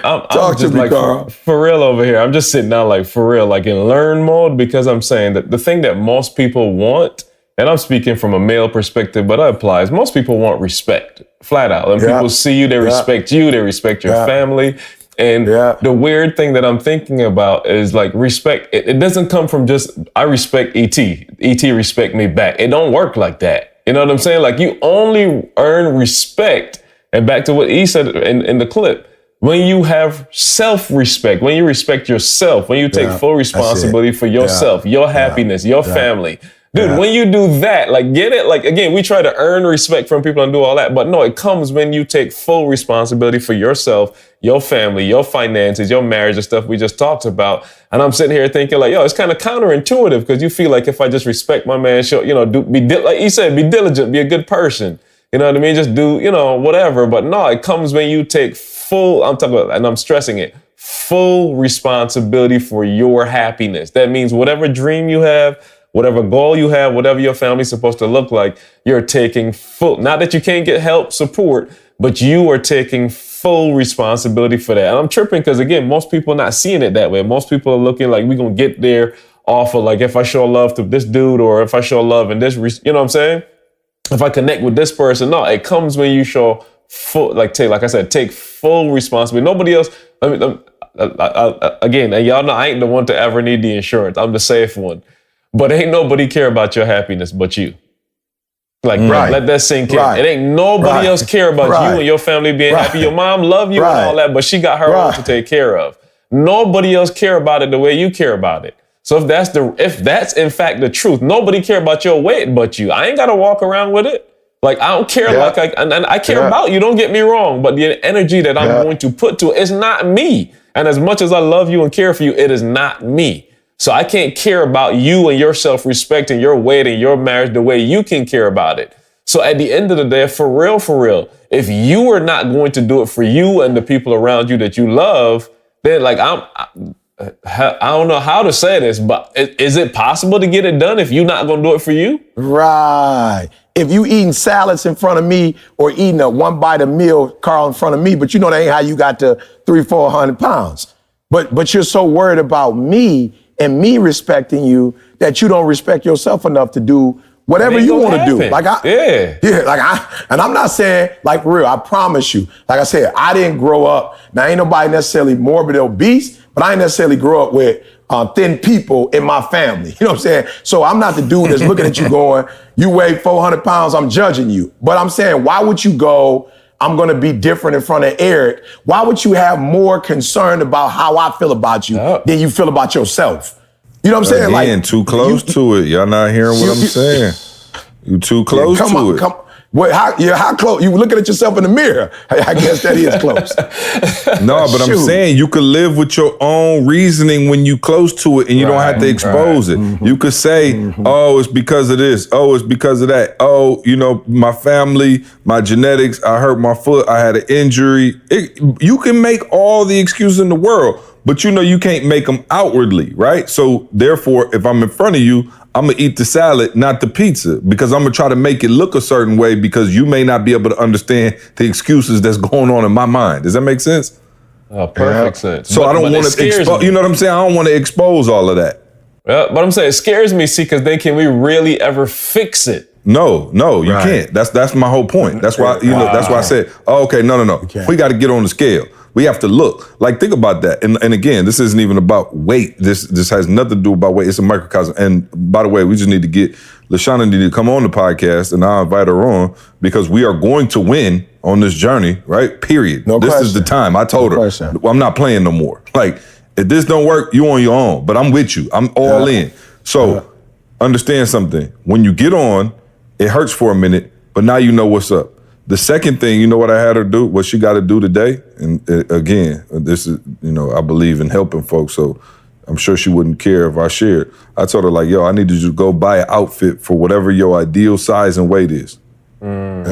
I'm Talk just to me, like Carl. for real over here. I'm just sitting down like for real, like in learn mode, because I'm saying that the thing that most people want, and I'm speaking from a male perspective, but it applies. Most people want respect, flat out. And people see you, they respect you, they respect your family. And the weird thing that I'm thinking about is like respect. It doesn't come from just, I respect ET. ET respect me back. It don't work like that. You know what I'm saying? Like, you only earn respect. And back to what E said in the clip, when you have self-respect, when you respect yourself, when you take full responsibility for yourself, your happiness, your family. Dude, when you do that, like, get it? Like, again, we try to earn respect from people and do all that, but no, it comes when you take full responsibility for yourself, your family, your finances, your marriage, the stuff we just talked about. And I'm sitting here thinking like, yo, it's kind of counterintuitive because you feel like if I just respect my man, like he said, be diligent, be a good person. You know what I mean? Just do, whatever. But no, it comes when you take full, I'm talking about, and I'm stressing it, full responsibility for your happiness. That means whatever dream you have, whatever goal you have, whatever your family's supposed to look like, you're taking full, not that you can't get help, support, but you are taking full responsibility for that. And I'm tripping because, again, most people are not seeing it that way. Most people are looking like we're going to get there off of like, if I show love to this dude, or if I show love in this, you know what I'm saying? If I connect with this person. No, it comes when you show full, like I said, take full responsibility. Nobody else, again, and y'all know I ain't the one to ever need the insurance. I'm the safe one. But ain't nobody care about your happiness but you. Like, bro, let that sink in. It ain't nobody else care about you and your family being happy. Your mom love you and all that, but she got her own to take care of. Nobody else care about it the way you care about it. So if that's in fact the truth, nobody care about your weight but you. I ain't got to walk around with it. Like, I don't care. And I care about you. Don't get me wrong. But the energy that I'm going to put to it is not me. And as much as I love you and care for you, it is not me. So I can't care about you and your self-respect and your weight and your marriage the way you can care about it. So at the end of the day, for real, if you are not going to do it for you and the people around you that you love, then like I don't know how to say this, but is it possible to get it done if you're not going to do it for you? Right. If you eating salads in front of me or eating a one bite of meal, Carl, in front of me, but you know that ain't how you got to 300-400 pounds. But you're so worried about me and me respecting you that you don't respect yourself enough to do whatever you want to do. And I'm not saying, like, real, I promise you, like I said, I didn't grow up. Now, ain't nobody necessarily morbid obese, but I ain't necessarily grew up with thin people in my family. You know what I'm saying? So I'm not the dude that's looking at you going, you weigh 400 pounds, I'm judging you. But I'm saying, why would you go, I'm going to be different in front of Eric? Why would you have more concern about how I feel about you than you feel about yourself? You know what I'm saying? Again, like, too close to it. Y'all not hearing what I'm saying. You too close to it. How close? You looking at yourself in the mirror. I guess that is close. No, but I'm saying you could live with your own reasoning when you close to it and you don't have to expose it. Mm-hmm. You could say, oh, it's because of this. Oh, it's because of that. Oh, you know, my family, my genetics, I hurt my foot, I had an injury. You can make all the excuses in the world, but you know you can't make them outwardly, right? So therefore, if I'm in front of you, I'm gonna eat the salad, not the pizza, because I'm gonna try to make it look a certain way because you may not be able to understand the excuses that's going on in my mind. Does that make sense? Perfect sense. So I don't want to expose, you know what I'm saying? I don't want to expose all of that. But I'm saying it scares me, see, because then can we really ever fix it? No, you can't. That's my whole point. That's why, that's why I said, oh, okay, no. We got to get on the scale. We have to look. Like, think about that. And again, this isn't even about weight. This has nothing to do about weight. It's a microcosm. And by the way, we just need to get, LaShawna need to come on the podcast and I'll invite her on because we are going to win on this journey, right? Period. This is the time. I told her, I'm not playing no more. Like, if this don't work, you on your own. But I'm with you. I'm all in. So understand something. When you get on, it hurts for a minute, but now you know what's up. The second thing, you know what I had her do, what she got to do today? And again, this is, I believe in helping folks, so I'm sure she wouldn't care if I shared. I told her, like, yo, I need you to go buy an outfit for whatever your ideal size and weight is. Hang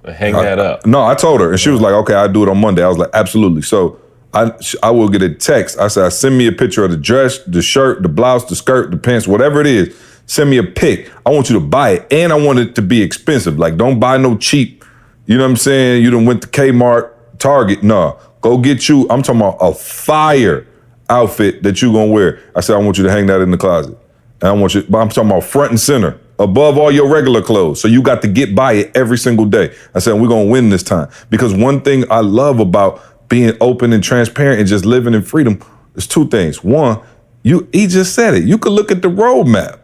that up. No, I told her, and she was like, okay, I'll do it on Monday. I was like, absolutely. So I will get a text. I said, send me a picture of the dress, the shirt, the blouse, the skirt, the pants, whatever it is. Send me a pic. I want you to buy it, and I want it to be expensive. Like, don't buy no cheap. You know what I'm saying? You done went to Kmart, Target. No, go get you, I'm talking about a fire outfit that you gonna wear. I said, I want you to hang that in the closet. And but I'm talking about front and center, above all your regular clothes. So you got to get by it every single day. I said, we're gonna win this time. Because one thing I love about being open and transparent and just living in freedom is two things. One, he just said it. You could look at the roadmap.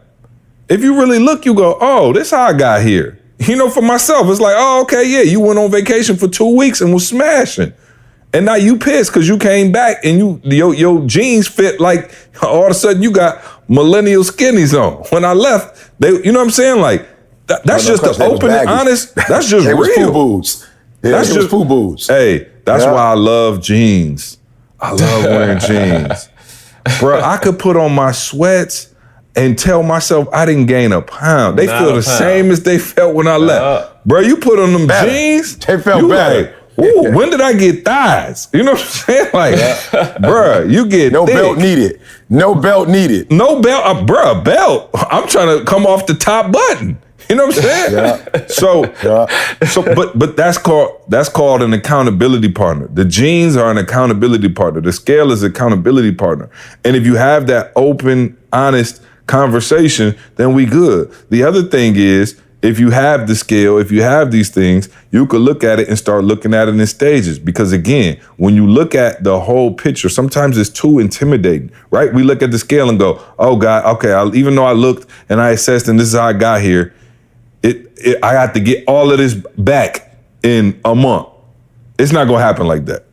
If you really look, you go, oh, this how I got here. For myself, it's like, oh, okay, yeah, you went on vacation for 2 weeks and was smashing. And now you pissed because you came back and your jeans fit like all of a sudden you got millennial skinnies on. When I left, you know what I'm saying? Like, that's just the open and honest, that's just real. FUBUs. Yeah, that's just FUBUs. Hey, that's why I love jeans. I love wearing jeans. Bro, I could put on my sweats and tell myself I didn't gain a pound. They feel the same as they felt when I left. Bro, you put on them jeans, they felt better. Like, ooh, when did I get thighs? You know what I'm saying? Like, bro, you get no thick. belt needed. No belt needed. No belt, bro, belt. I'm trying to come off the top button. You know what I'm saying? So, but that's called an accountability partner. The jeans are an accountability partner. The scale is an accountability partner. And if you have that open, honest conversation, then we good. The other thing is if you have the scale, if you have these things, you could look at it and start looking at it in stages. Because again, when you look at the whole picture, sometimes it's too intimidating, right? We look at the scale and go, oh God, okay, even though I looked and I assessed and this is how I got here, I have to get all of this back in a month. It's not gonna happen like that.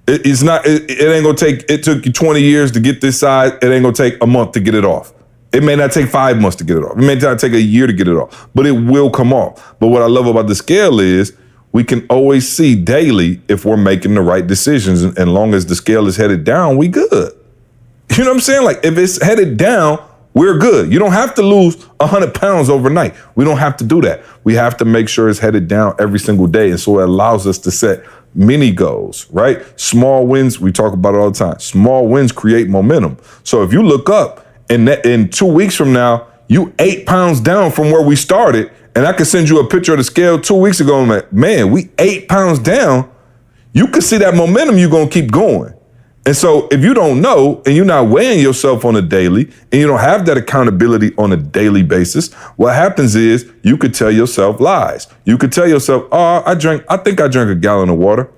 It ain't gonna take, it took you 20 years to get this size, it ain't gonna take a month to get it off. It may not take 5 months to get it off. It may not take a year to get it off, but it will come off. But what I love about the scale is we can always see daily if we're making the right decisions. And long as the scale is headed down, we good. You know what I'm saying? Like if it's headed down, we're good. You don't have to lose 100 pounds overnight. We don't have to do that. We have to make sure it's headed down every single day. And so it allows us to set mini goals, right? Small wins, we talk about it all the time. Small wins create momentum. So if you look up, and in 2 weeks from now, you 8 pounds down from where we started, and I could send you a picture of the scale 2 weeks ago, and I'm like, man, we 8 pounds down. You can see that momentum, you're gonna keep going. And so if you don't know, and you're not weighing yourself on a daily, and you don't have that accountability on a daily basis, what happens is you could tell yourself lies. You could tell yourself, oh, I think I drank a gallon of water.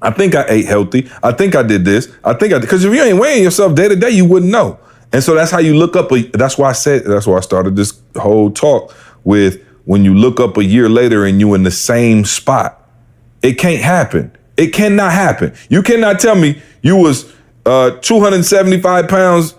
I think I ate healthy. I think I did this. Because if you ain't weighing yourself day to day, you wouldn't know. And so that's how you look up. That's why I started this whole talk with when you look up a year later and you in the same spot. It can't happen. It cannot happen. You cannot tell me you was 275 pounds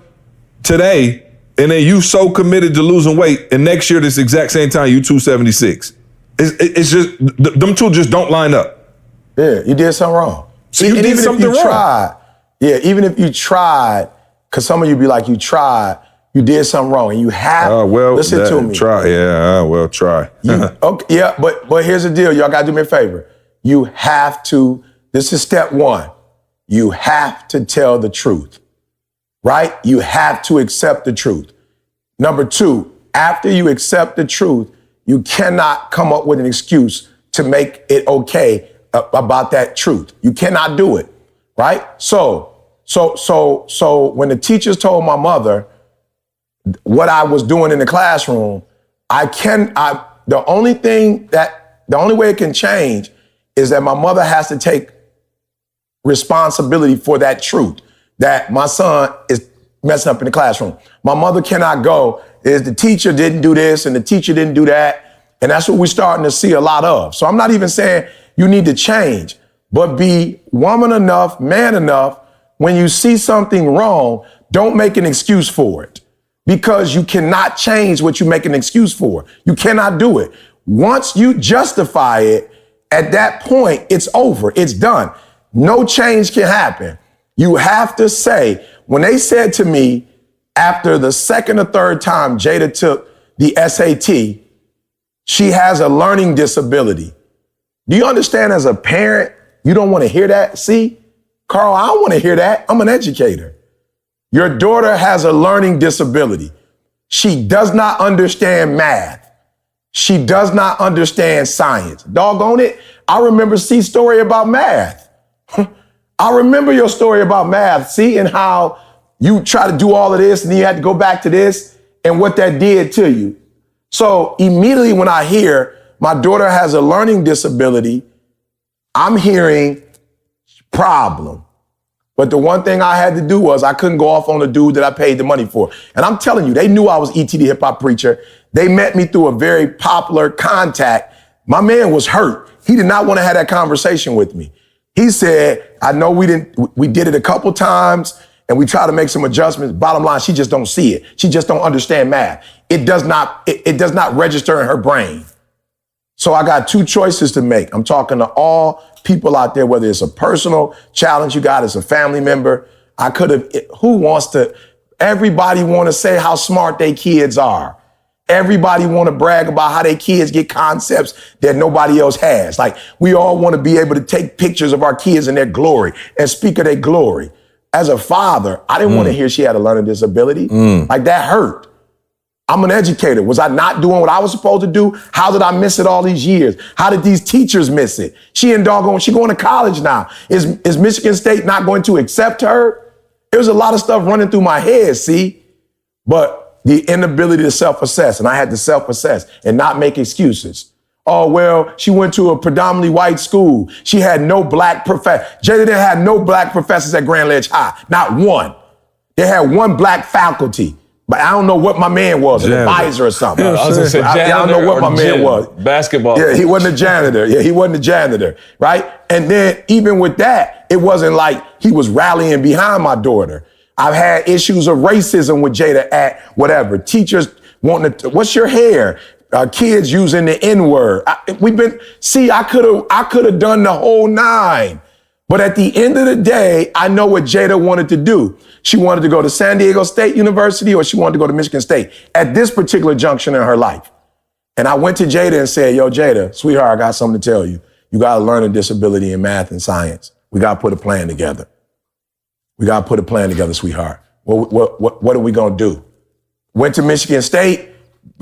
today and then you so committed to losing weight and next year this exact same time you 276. It's just, them two just don't line up. Yeah, you did something wrong. So you did something wrong. Even if you tried, because some of you be like, you tried, you did something wrong, and you have, listen to me. Try. Okay, yeah, but here's the deal. Y'all got to do me a favor. You have to, this is step one. You have to tell the truth, right? You have to accept the truth. Number two, after you accept the truth, you cannot come up with an excuse to make it okay about that truth. You cannot do it, right? So when the teachers told my mother what I was doing in the classroom, the only way it can change is that my mother has to take responsibility for that truth, that my son is messing up in the classroom. My mother cannot go, is the teacher didn't do this and the teacher didn't do that. And that's what we're starting to see a lot of. So I'm not even saying you need to change, but be woman enough, man enough. When you see something wrong, don't make an excuse for it, because you cannot change what you make an excuse for. You cannot do it. Once you justify it, at that point, it's over. It's done. No change can happen. You have to say, when they said to me after the second or third time Jada took the SAT, she has a learning disability. Do you understand, as a parent, you don't want to hear that? See? Carl, I don't want to hear that. I'm an educator. Your daughter has a learning disability. She does not understand math. She does not understand science. Doggone it. I remember C's story about math. I remember your story about math, see, and how you try to do all of this and then you had to go back to this and what that did to you. So immediately when I hear my daughter has a learning disability, I'm hearing problem. But the one thing I had to do was I couldn't go off on the dude that I paid the money for. And I'm telling you, they knew I was E.T. the hip hop preacher. They met me through a very popular contact. My man was hurt. He did not want to have that conversation with me. He said, I know we did it a couple times and we tried to make some adjustments. Bottom line, she just don't see it. She just don't understand math. It does not register in her brain. So I got two choices to make. I'm talking to all people out there, whether it's a personal challenge you got as a family member. Everybody want to say how smart their kids are. Everybody want to brag about how their kids get concepts that nobody else has. Like, we all want to be able to take pictures of our kids in their glory and speak of their glory. As a father, I didn't want to hear she had a learning disability. Like, that hurt. I'm an educator. Was I not doing what I was supposed to do? How did I miss it all these years? How did these teachers miss it? She going to college now. Is Michigan State not going to accept her? There was a lot of stuff running through my head, see? But the inability to self-assess, and I had to self-assess and not make excuses. Oh, well, she went to a predominantly white school. She had no black professor. Jada didn't have no black professors at Grand Ledge High, not one. They had one black faculty, but I don't know what my man was, an advisor or something. I was gonna say I don't know what my man was. Basketball. Yeah, he wasn't a janitor. Yeah, he wasn't a janitor, right? And then even with that, it wasn't like he was rallying behind my daughter. I've had issues of racism with Jada at whatever. Teachers wanting to, what's your hair? Kids using the N-word. I could have done the whole 9. But at the end of the day, I know what Jada wanted to do. She wanted to go to San Diego State University or she wanted to go to Michigan State at this particular junction in her life. And I went to Jada and said, yo, Jada, sweetheart, I got something to tell you. You got to learn a disability in math and science. We got to put a plan together. We got to put a plan together, sweetheart. What are we going to do? Went to Michigan State,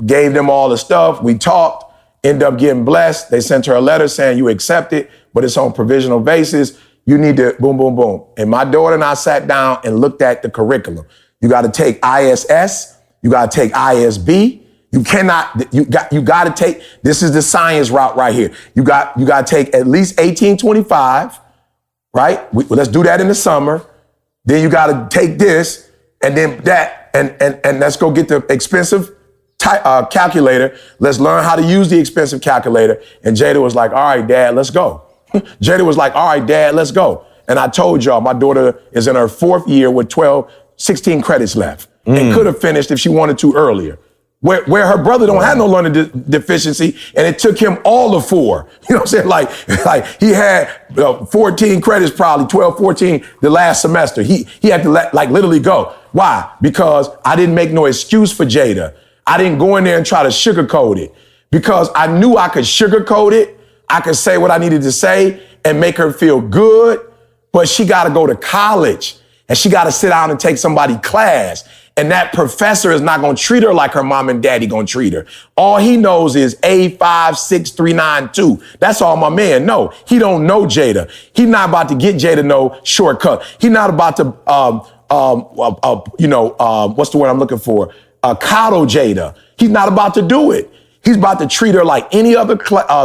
gave them all the stuff. We talked, ended up getting blessed. They sent her a letter saying you accept it, but it's on provisional basis. You need to boom, boom, boom. And my daughter and I sat down and looked at the curriculum. You got to take ISS. You got to take ISB. You cannot, you got to take, this is the science route right here. You got to take at least 1825, right? Let's do that in the summer. Then you got to take this and then that, and let's go get the expensive calculator. Let's learn how to use the expensive calculator. And Jada was like, all right, Dad, let's go. Jada was like, all right, Dad, let's go. And I told y'all, my daughter is in her 4th year with 16 credits left and could have finished if she wanted to earlier. Where her brother don't have no learning deficiency, and it took him all of 4. You know what I'm saying? Like he had 14 credits, probably 12, 14 the last semester. He had to literally go. Why? Because I didn't make no excuse for Jada. I didn't go in there and try to sugarcoat it because I knew I could sugarcoat it. I could say what I needed to say and make her feel good, but she got to go to college and she got to sit down and take somebody's class. And that professor is not going to treat her like her mom and daddy going to treat her. All he knows is A56392. That's all my man know. He don't know Jada. He's not about to get Jada no shortcut. He's not about to, what's the word I'm looking for? Coddle Jada. He's not about to do it. He's about to treat her like any other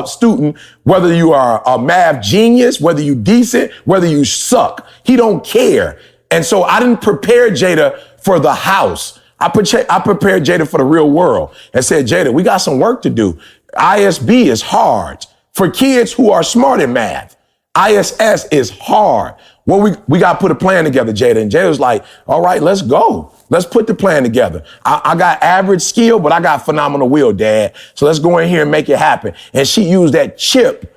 student, whether you are a math genius, whether you decent, whether you suck. He care. And so I didn't prepare Jada for the house. I prepared Jada for the real world and said, Jada, we got some work to do. ISB is hard for kids who are smart in math. ISS is hard. Well, we got to put a plan together, Jada. And Jada was like, all right, let's go. Let's put the plan together. I got average skill, but I got phenomenal will, Dad. So let's go in here and make it happen. And she used that chip.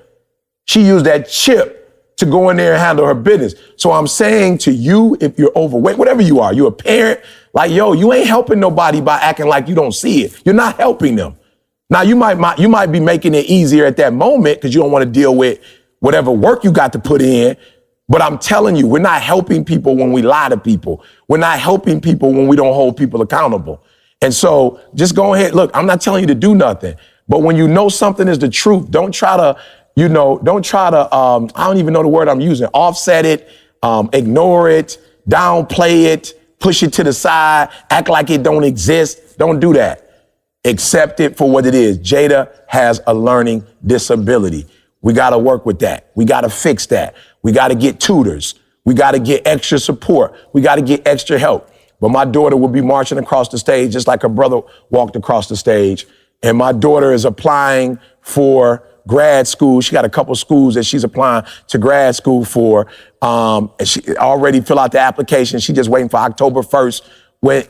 To go in there and handle her business. So I'm saying to you, if you're overweight, whatever you are, you're a parent, like, yo, you ain't helping nobody by acting like you don't see it. You're not helping them. Now, you might be making it easier at that moment because you don't want to deal with whatever work you got to put in. But I'm telling you, we're not helping people when we lie to people. We're not helping people when we don't hold people accountable. And so just go ahead. Look, I'm not telling you to do nothing. But when you know something is the truth, don't try to, I don't even know the word I'm using, offset it, ignore it, downplay it, push it to the side, act like it don't exist. Don't do that. Accept it for what it is. Jada has a learning disability. We got to work with that. We got to fix that. We got to get tutors. We got to get extra support. We got to get extra help. But my daughter will be marching across the stage just like her brother walked across the stage. And my daughter is applying for grad school. She got a couple schools that she's applying to grad school for. And she already filled out the application. She's just waiting for October 1st when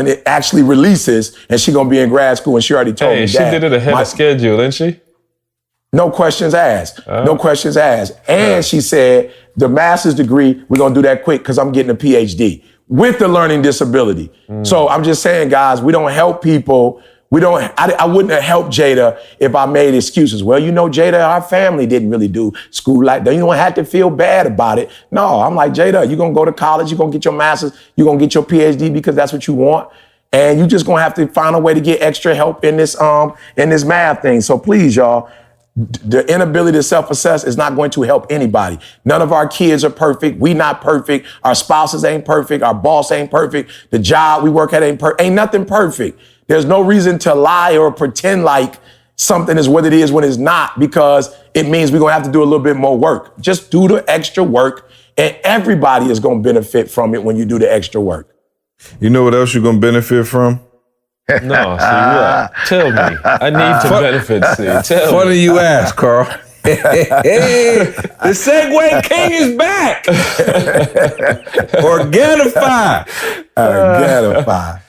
it actually releases and she's going to be in grad school. And she already told me she did it ahead of schedule, didn't she? No questions asked. No questions asked. And she said, the master's degree, we're going to do that quick because I'm getting a PhD with the learning disability. So I'm just saying, guys, we don't help people. I wouldn't have helped Jada if I made excuses. Well, Jada, our family didn't really do school like that. You don't have to feel bad about it. No, I'm like, Jada, you're going to go to college. You're going to get your master's. You're going to get your PhD because that's what you want. And you just going to have to find a way to get extra help in this math thing. So please, y'all, The inability to self-assess is not going to help anybody. None of our kids are perfect. We not perfect. Our spouses ain't perfect. Our boss ain't perfect. The job we work at ain't nothing perfect. There's no reason to lie or pretend like something is what it is when it's not, because it means we're going to have to do a little bit more work. Just do the extra work, and everybody is going to benefit from it when you do the extra work. You know what else you're going to benefit from? No, see what? Tell me. I need to benefit, see. Tell Funny me. you ask, Carl. The Segway King is back. Organifi. Organifi.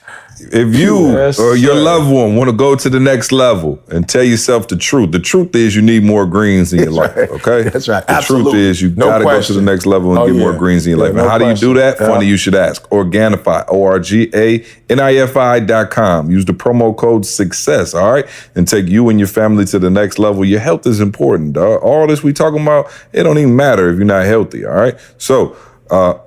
If you Yes, or your sir. loved one want to go to the next level and tell yourself the truth is you need more greens in your life, okay? That's right. The Absolutely. truth is you No got to go to question. the next level and Oh, get more yeah. greens in your Yeah, life. no And how do you do question. that? Funny you should ask. Organifi, ORGANIFI.com. Use the promo code SUCCESS, all right? And take you and your family to the next level. Your health is important, dog. All this we talking about, it don't even matter if you're not healthy, all right? So,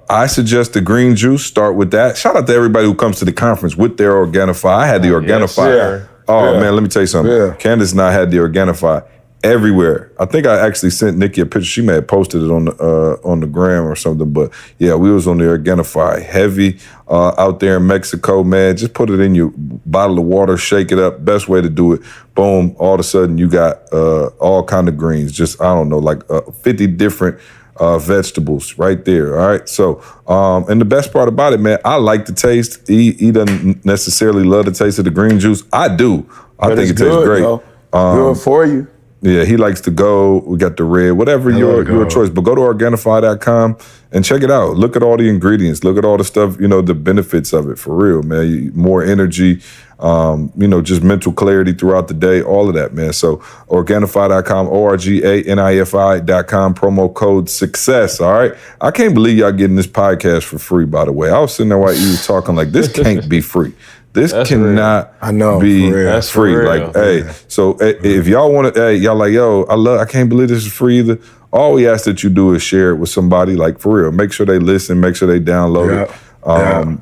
I suggest the green juice. Start with that. Shout out to everybody who comes to the conference with their Organifi. I had the Organifi. sir. Oh, Yeah. man, let me tell you something. Yeah. Candace and I had the Organifi everywhere. I think I actually sent Nikki a picture. She may have posted it on the gram or something. But, yeah, we was on the Organifi. Heavy out there in Mexico, man. Just put it in your bottle of water, shake it up. Best way to do it. Boom. All of a sudden, you got all kind of greens. Just, I don't know, like 50 different vegetables right there. All right. So, and the best part about it, man, I like the taste. He doesn't necessarily love the taste of the green juice. I do. I think it tastes great. Though. Good for you. Yeah, he likes to go. We got the red, whatever your choice. But go to Organifi.com and check it out. Look at all the ingredients. Look at all the stuff, the benefits of it for real, man. More energy, just mental clarity throughout the day, all of that, man. So Organifi.com, ORGANIFI.com, promo code SUCCESS, all right? I can't believe y'all getting this podcast for free, by the way. I was sitting there while you was talking like, this can't be free. This cannot be That's free. for real. Like, hey, so if y'all want to, y'all like, yo, I can't believe this is free either. All we ask that you do is share it with somebody, like for real. Make sure they listen, make sure they download it. And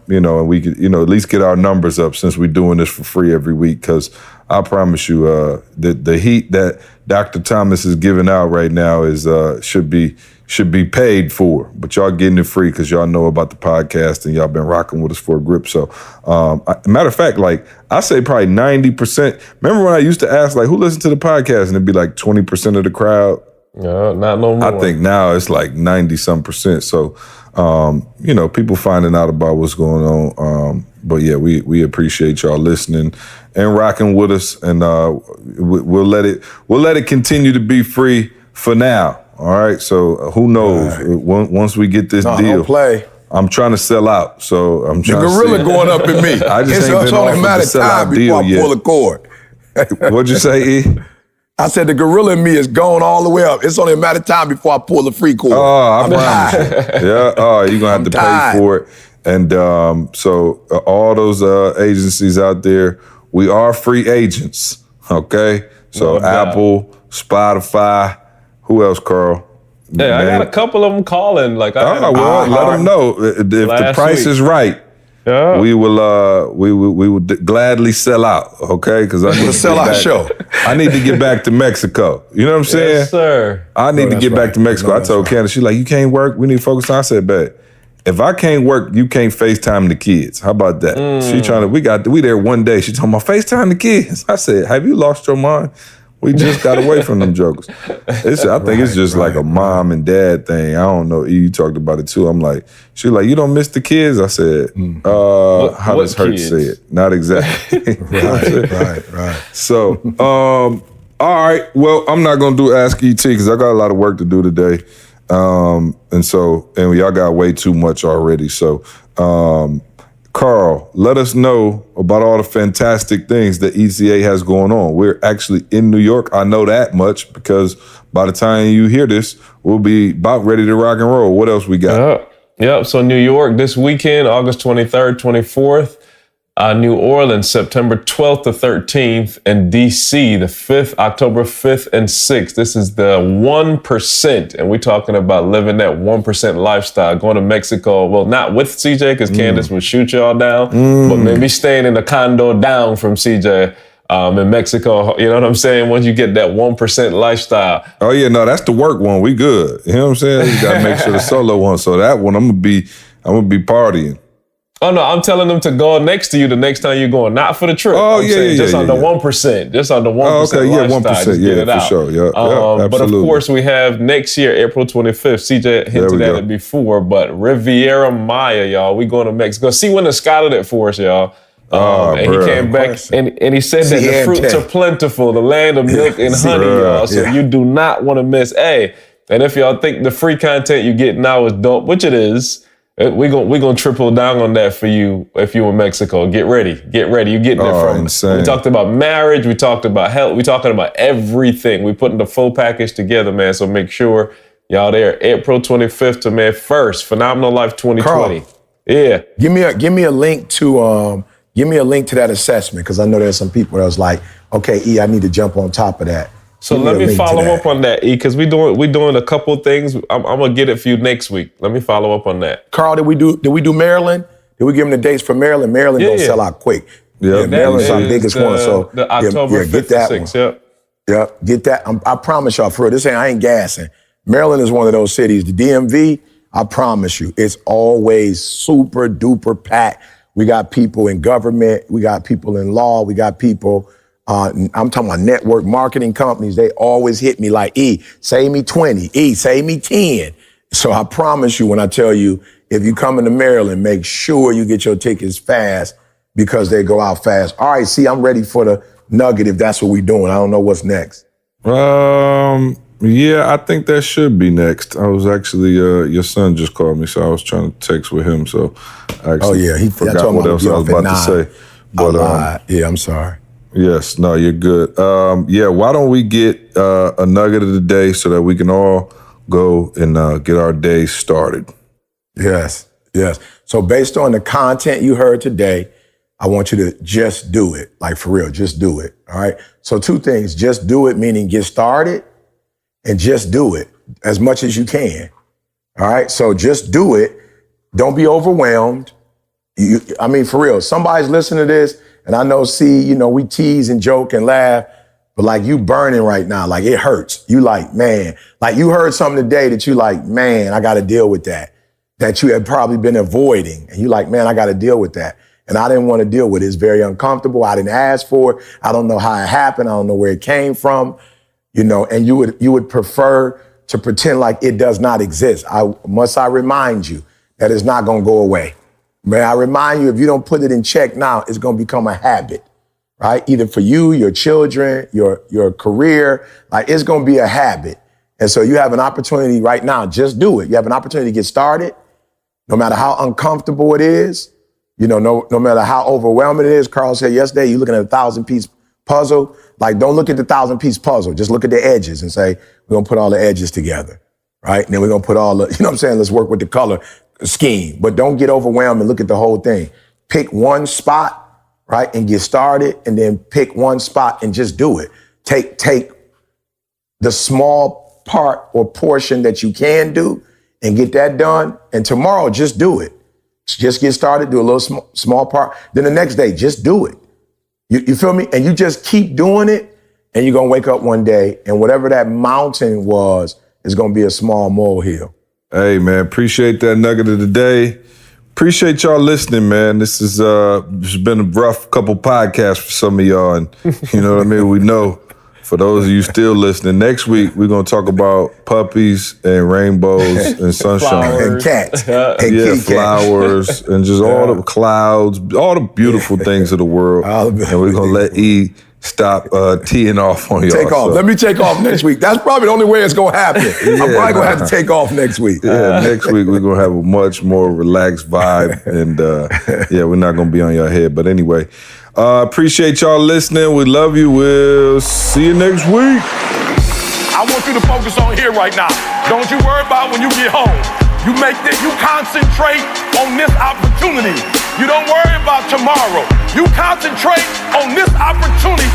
we could, at least get our numbers up since we're doing this for free every week. Because I promise you, the heat that Dr. Thomas is giving out right now is should be paid for, but y'all getting it free because y'all know about the podcast and y'all been rocking with us for a grip. So, matter of fact, like I say probably 90%. Remember when I used to ask like, who listens to the podcast? And it'd be like 20% of the crowd. No, not no more. I think now it's like 90-some%. So, people finding out about what's going on. But yeah, we appreciate y'all listening and rocking with us. And we'll let it continue to be free for now. All right, so who knows? Once we get this deal, don't play. I'm trying to sell out. So I'm The trying gorilla to see. going up in me. I just ain't It's been only a offered matter the of time sellout before I deal pull yet. the cord. What'd you say, E? I said the gorilla in me is going all the way up. It's only a matter of time before I pull the free cord. Oh, I I'm promise you. tired. Yeah. Oh, you're gonna have to pay tired. for it. And so all those agencies out there, we are free agents. Okay. So No doubt. Apple, Spotify, who else, Carl? Yeah, I got a couple of them calling. Like, I had a Well, let them know if the last price week. is right. Yeah. We will gladly sell out, okay? Because I need to sell get out back. show. I need to get back to Mexico. You know what I'm saying? Yes, sir. I need to that's get back right. to Mexico. No, I that's told Candace, she's like, you can't work. We need to focus on. I said, bet. If I can't work, you can't FaceTime the kids. How about that? She trying to. We there one day. She told me, FaceTime the kids. I said, have you lost your mind? We just got away from them jokers. I think it's just like a mom and dad thing. I don't know. You talked about it too. I'm like, she like, you don't miss the kids? I said, how what does Hurt kids? say it? Not exactly. Right. So, all right. Well, I'm not gonna do Ask ET because I got a lot of work to do today. And y'all got way too much already. So, Carl, let us know about all the fantastic things that ECA has going on. We're actually in New York. I know that much because by the time you hear this, we'll be about ready to rock and roll. What else we got? Yep. So New York this weekend, August 23rd, 24th. New Orleans, September 12th to 13th, and DC, the 5th, October 5th and 6th. This is the 1%, and we're talking about living that 1% lifestyle, going to Mexico. Well, not with CJ, because Candace would shoot y'all down, but maybe staying in a condo down from CJ. in Mexico. You know what I'm saying? Once you get that 1% lifestyle. Oh yeah, no, that's the work one. We good. You know what I'm saying? You gotta make sure the solo one. So that one, I'm gonna be partying. Oh no, I'm telling them to go next to you the next time you're going, not for the trip. Oh I'm saying just under 1%, just under 1%. Oh, okay, yeah, lifestyle. 1%, yeah, for out. sure, yeah, absolutely. But of course, we have next year, April 25th. CJ hinted at it before, but Riviera Maya, y'all. We going to Mexico. See when the Skyler it for us, y'all. And he came back and he said that the fruits are plentiful, the land of milk and honey, y'all. So you do not want to miss. Hey, and if y'all think the free content you get now is dope, which it is, we're gonna triple down on that for you if you're in Mexico. Get ready. You're getting it from insane. We talked about marriage, we talked about health, we're talking about everything. We're putting the full package together, man. So make sure y'all there April 25th to May 1st. Phenomenal Life 2020. Carl, yeah. Give me a link to that assessment, because I know there's some people that was like, okay, E, I need to jump on top of that. So let me follow up on that, E, because we're doing a couple things. I'm gonna get it for you next week. Let me follow up on that. Carl, did we do Maryland? Did we give them the dates for Maryland? Maryland don't sell out quick. Yeah, Maryland's our biggest one. So the October 5th get that 6th, one. Yep, get that. I promise y'all, for real, I ain't gassing. Maryland is one of those cities. The DMV, I promise you, it's always super duper packed. We got people in government, we got people in law, we got people. I'm talking about network marketing companies. They always hit me like, E, save me 20. E, save me 10. So I promise you, when I tell you, if you come into Maryland, make sure you get your tickets fast, because they go out fast. All right, see, I'm ready for the nugget if that's what we're doing. I don't know what's next. Yeah, I think that should be next. I was actually, your son just called me, so I was trying to text with him. So I actually he forgot what else I was about to say. But yeah, I'm sorry. Yes, no, you're good. Why don't we get a nugget of the day so that we can all go and get our day started? Yes. So based on the content you heard today, I want you to just do it. Like, for real, just do it. All right. So 2 things, just do it, meaning get started, and just do it as much as you can. All right. So just do it. Don't be overwhelmed. For real, somebody's listening to this, and I know, we tease and joke and laugh, but like, you burning right now. Like, it hurts. You like, man, like you heard something today that you like, man, I got to deal with that you had probably been avoiding. And you like, man, I got to deal with that. And I didn't want to deal with it. It's very uncomfortable. I didn't ask for it. I don't know how it happened. I don't know where it came from, and you would prefer to pretend like it does not exist. I remind you that it's not going to go away. May I remind you, if you don't put it in check now, it's going to become a habit, right? Either for you, your children, your career, like, it's going to be a habit. And so you have an opportunity right now. Just do it. You have an opportunity to get started, no matter how uncomfortable it is, no matter how overwhelming it is. Carl said yesterday, you're looking at a 1,000-piece puzzle. Like, don't look at the 1,000-piece puzzle. Just look at the edges and say, we're going to put all the edges together, right? And then we're going to put all the, let's work with the color scheme. But don't get overwhelmed and look at the whole thing. Pick one spot, right, and get started, and then pick one spot and just do it. Take the small part or portion that you can do and get that done. And tomorrow, just do it. Just get started, do a little small part. Then the next day, just do it. You feel me? And you just keep doing it, and you're going to wake up one day, and whatever that mountain was is going to be a small molehill. Hey, man, appreciate that nugget of the day. Appreciate y'all listening, man. This has been a rough couple podcasts for some of y'all, and you know what I mean? We know, for those of you still listening, next week we're going to talk about puppies and rainbows and sunshine. And cats. And flowers and just all the clouds, all the beautiful things of the world. And we're going to let E stop teeing off on y'all. Take off. Let me take off next week. That's probably the only way it's going to happen. I'm probably going to have to take off next week. Yeah, next week we're going to have a much more relaxed vibe. And we're not going to be on your head. But anyway, appreciate y'all listening. We love you. We'll see you next week. I want you to focus on here right now. Don't you worry about when you get home. You concentrate on this opportunity. You don't worry about tomorrow. You concentrate on this opportunity